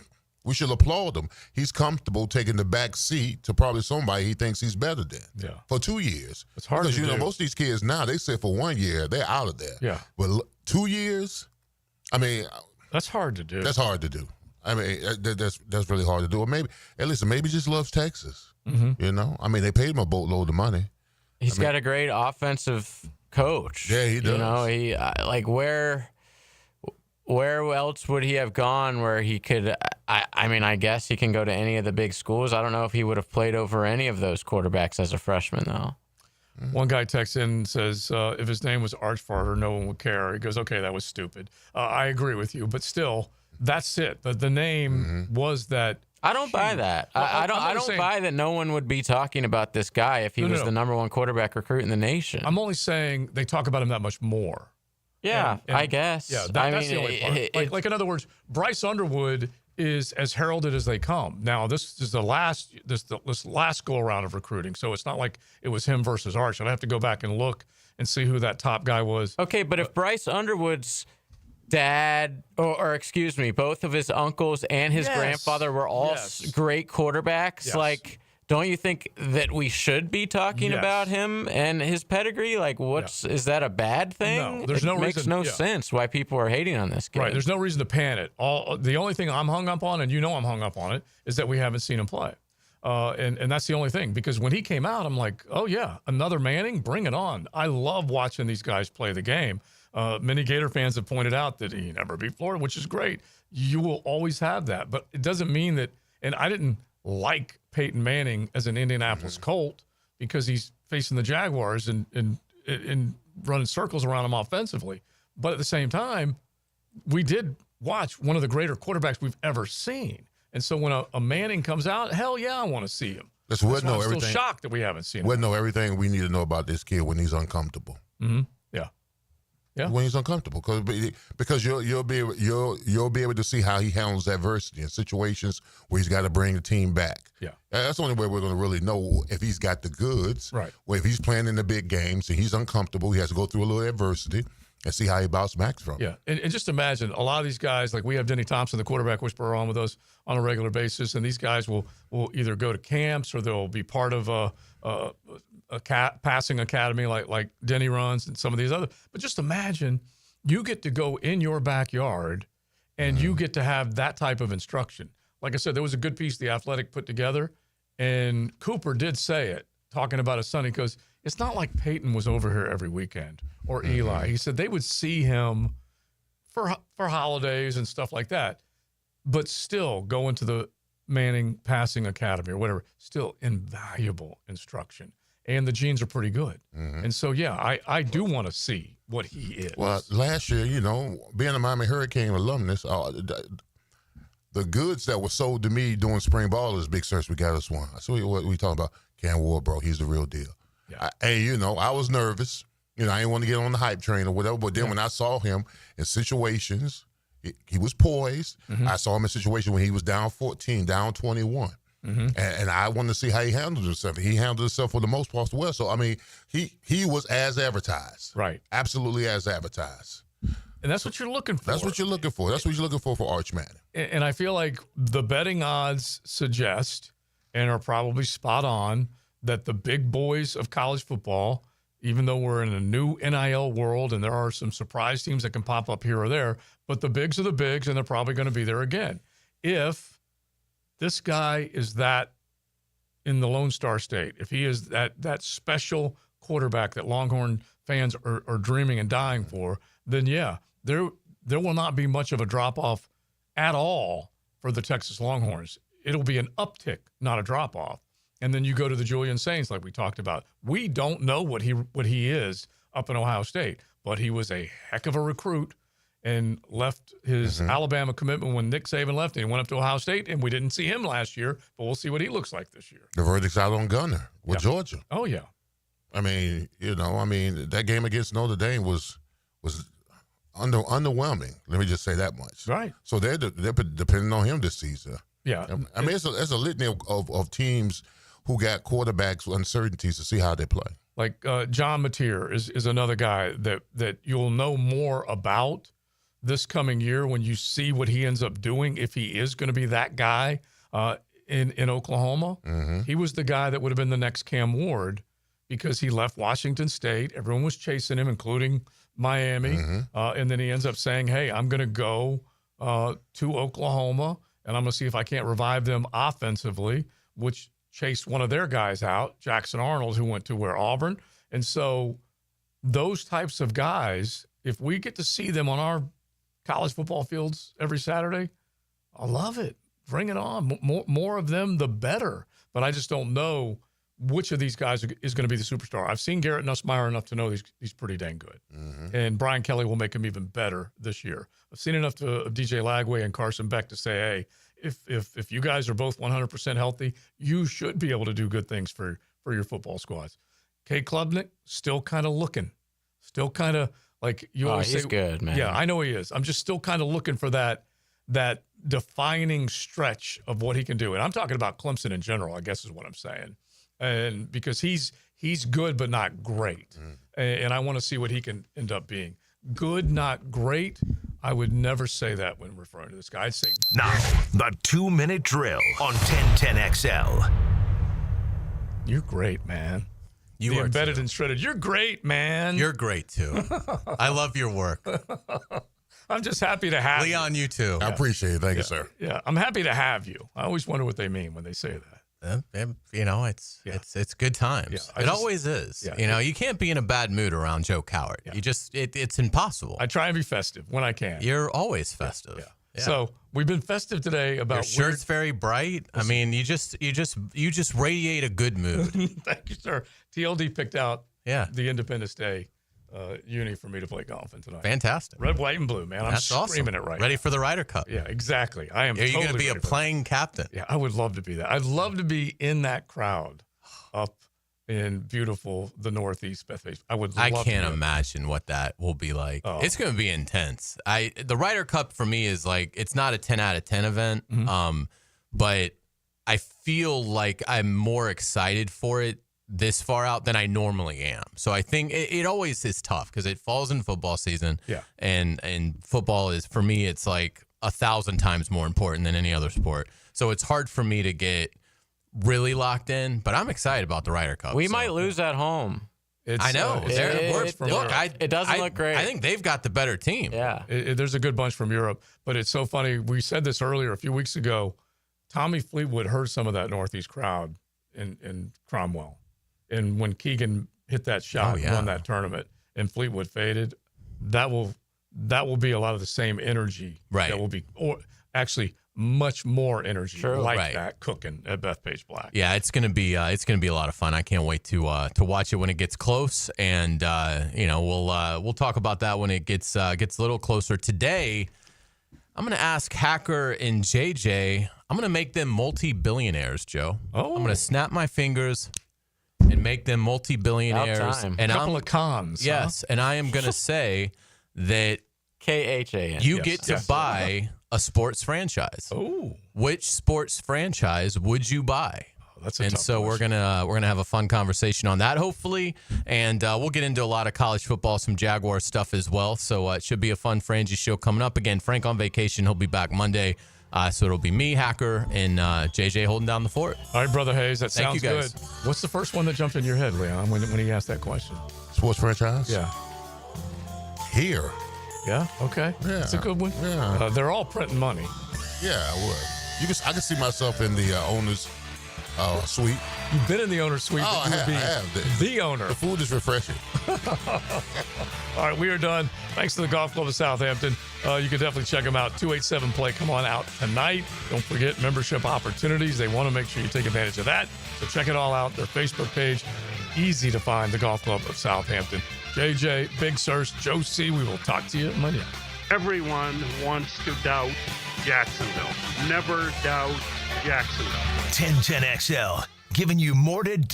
we should applaud him. He's comfortable taking the back seat to probably somebody he thinks he's better than. Yeah. For 2 years. It's hard because to do. most of these kids now, they say for 1 year they're out of there. Yeah. But 2 years, I mean, that's hard to do. That's hard to do. I mean, that's really hard to do. Or maybe just loves Texas. You know, I mean, they paid him a boatload of money. He's got a great offensive coach. Yeah, he does. You know, he like where else would he have gone where he could? I mean, I guess he can go to any of the big schools. I don't know if he would have played over any of those quarterbacks as a freshman, though. One guy texts in and says, if his name was Archfarter, no one would care. He goes, okay, that was stupid. I agree with you, but still, that's it. The name was that. I don't buy that. I don't buy that no one would be talking about this guy if he was the #1 quarterback recruit in the nation. I'm only saying they talk about him that much more. Yeah, and I guess. Yeah, that's the only part. Like in other words, Bryce Underwood is as heralded as they come. Now, this is this last go around of recruiting, so it's not like it was him versus Arch. I'd have to go back and look and see who that top guy was. Okay, but if Bryce Underwood's dad, or excuse me, both of his uncles and his grandfather were all great quarterbacks, like, don't you think that we should be talking about him and his pedigree? Like, is that a bad thing? No, there's no reason. It makes no sense why people are hating on this kid. Right, there's no reason to pan it. The only thing I'm hung up on, and you know I'm hung up on it, is that we haven't seen him play. And that's the only thing, because when he came out, I'm like, oh, yeah, another Manning? Bring it on. I love watching these guys play the game. Many Gator fans have pointed out that he never beat Florida, which is great. You will always have that. But it doesn't mean that, and I didn't like Peyton Manning as an Indianapolis Colt because he's facing the Jaguars and running circles around him offensively. But at the same time, we did watch one of the greater quarterbacks we've ever seen. And so when a Manning comes out, hell yeah, I want to see him. I'm still shocked that we haven't seen him. We'll know everything we need to know about this kid when he's uncomfortable. Mm-hmm. Yeah, when he's uncomfortable, because you'll be able to see how he handles adversity in situations where he's got to bring the team back. Yeah, that's the only way we're going to really know if he's got the goods. Right. Well, if he's playing in the big games and he's uncomfortable, he has to go through a little adversity and see how he bounces back from. Yeah, and just imagine a lot of these guys, like we have Denny Thompson, the quarterback whisperer, on with us on a regular basis, and these guys will either go to camps or they'll be part of a passing academy like Denny runs and some of these other. But just imagine you get to go in your backyard and you get to have that type of instruction. Like I said, there was a good piece The Athletic put together, and Cooper did say it, talking about his son. He goes, it's not like Peyton was over here every weekend or Eli. He said they would see him for holidays and stuff like that, but still go into the Manning Passing Academy or whatever, still invaluable instruction. And the genes are pretty good. And so, yeah, I do want to see what he is. Well, last year, being a Miami Hurricane alumnus, the goods that were sold to me during spring ball is Big Search. We got us one. So what we talking about? Cam Ward, bro. He's the real deal. Yeah. I was nervous. I didn't want to get on the hype train or whatever. But then when I saw him in situations, he was poised. I saw him in situations when he was down 14, down 21. And I wanted to see how he handled himself. He handled himself for the most part well. So, I mean, he was as advertised. Right. Absolutely as advertised. And that's what you're looking for. That's what you're looking for. That's what you're looking for Arch Manning. And I feel like the betting odds suggest, and are probably spot on, that the big boys of college football, even though we're in a new NIL world and there are some surprise teams that can pop up here or there, but the bigs are the bigs, and they're probably going to be there again. If this guy is that in the Lone Star State, if he is that special quarterback that Longhorn fans are dreaming and dying for, then yeah, there will not be much of a drop-off at all for the Texas Longhorns. It'll be an uptick, not a drop-off. And then you go to the Julian Saints, like we talked about. We don't know what he is up in Ohio State, but he was a heck of a recruit and left his Alabama commitment when Nick Saban left, and he went up to Ohio State, and we didn't see him last year, but we'll see what he looks like this year. The verdict's out on Gunner with Georgia. Oh, yeah. I mean, that game against Notre Dame was underwhelming. Let me just say that much. Right. So they're depending on him this season. Yeah. I mean, it's a litany of teams who got quarterbacks with uncertainties to see how they play. Like John Mateer is another guy that you'll know more about this coming year when you see what he ends up doing, if he is going to be that guy in Oklahoma. Mm-hmm. He was the guy that would have been the next Cam Ward because he left Washington State. Everyone was chasing him, including Miami. Mm-hmm. And then he ends up saying, hey, I'm going to go to Oklahoma, and I'm going to see if I can't revive them offensively, which chased one of their guys out, Jackson Arnold, who went to Auburn. And so those types of guys, if we get to see them on our college football fields every Saturday, I love it. Bring it on. More of them, the better. But I just don't know which of these guys is going to be the superstar. I've seen Garrett Nussmeier enough to know he's pretty dang good. Mm-hmm. And Brian Kelly will make him even better this year. I've seen enough of DJ Lagway and Carson Beck to say, hey, if you guys are both 100% healthy, you should be able to do good things for your football squads. Kate Klubnik, still kind of looking. Still kind of like you always say. He's good, man. Yeah, I know he is. I'm just still kind of looking for that defining stretch of what he can do. And I'm talking about Clemson in general, I guess is what I'm saying. And because he's good but not great. And I want to see what he can end up being. Good, not great. I would never say that when referring to this guy. I'd say now the 2-minute drill on 1010XL. You're great, man. You the are embedded too. and shredded. You're great, man. You're great too. I love your work. I'm just happy to have Leon, you too. I appreciate it. Thank you, sir. Yeah, I'm happy to have you. I always wonder what they mean when they say that. It's good times. Yeah, it always is. Yeah. You can't be in a bad mood around Joe Coward. Yeah. You just it's impossible. I try and be festive when I can. You're always festive. Yeah. Yeah. So we've been festive today about your shirt's very bright. I mean, you just radiate a good mood. Thank you, sir. TLD picked out Yeah. the Independence Day uni for me to play golf in tonight. Fantastic. Red, white, and blue, man. That's I'm screaming awesome. it right Ready now. for the Ryder Cup. Yeah, exactly. I am. Are you totally going to be a ready for playing captain? that. Yeah, I would love to be that. I'd love to be in that crowd up in beautiful the Northeast Beth Page. I would. I love can't to be imagine what that will be like. Oh. It's going to be intense. The Ryder Cup for me is like, it's not a 10 out of 10 event, but I feel like I'm more excited for it this far out than I normally am. So I think it always is tough because it falls in football season. Yeah. And football is, for me, it's like 1,000 times more important than any other sport. So it's hard for me to get really locked in, but I'm excited about the Ryder Cup. We might lose at home. I know. It doesn't look great. I think they've got the better team. Yeah. There's a good bunch from Europe, but it's so funny. We said this earlier a few weeks ago. Tommy Fleetwood heard some of that Northeast crowd in Cromwell. And when Keegan hit that shot and won that tournament and Fleetwood faded, that will be a lot of the same energy. Right. That will be, or actually much more energy Right. that cooking at Bethpage Black. Yeah, it's gonna be a lot of fun. I can't wait to watch it when it gets close, and we'll talk about that when it gets a little closer. Today, I'm gonna ask Hacker and JJ. I'm gonna make them multi-billionaires, Joe. Oh. I'm gonna snap my fingers and make them multi-billionaires. About time. And Couple of cons. Yes, and I am gonna say that KHAN. you get to buy a sports franchise. Oh. Which sports franchise would you buy? That's a and tough so we're gonna have a fun conversation on that, hopefully, and we'll get into a lot of college football, some Jaguar stuff as well. So it should be a fun Frangie show coming up. Again, Frank on vacation; he'll be back Monday. So it'll be me, Hacker, and JJ holding down the fort. All right, Brother Hayes, that Thank sounds you guys. good. What's the first one that jumped in your head, Leon, when he asked that question? Sports franchise? Yeah. Here. Yeah. Okay. Yeah. It's a good one. Yeah. They're all printing money. Yeah, I would. I can see myself in the owner's suite. You've been in the owner's suite. Oh, but you would I have. the owner. The food is refreshing. All right, we are done. Thanks to the Golf Club of Southampton. You can definitely check them out. 287-PLAY. Come on out tonight. Don't forget membership opportunities. They want to make sure you take advantage of that. So check it all out. Their Facebook page. Easy to find, the Golf Club of Southampton. JJ, Big Sirs, Joe C. We will talk to you Monday. Everyone wants to doubt Jacksonville. Never doubt Jacksonville. 1010XL, giving you more to do.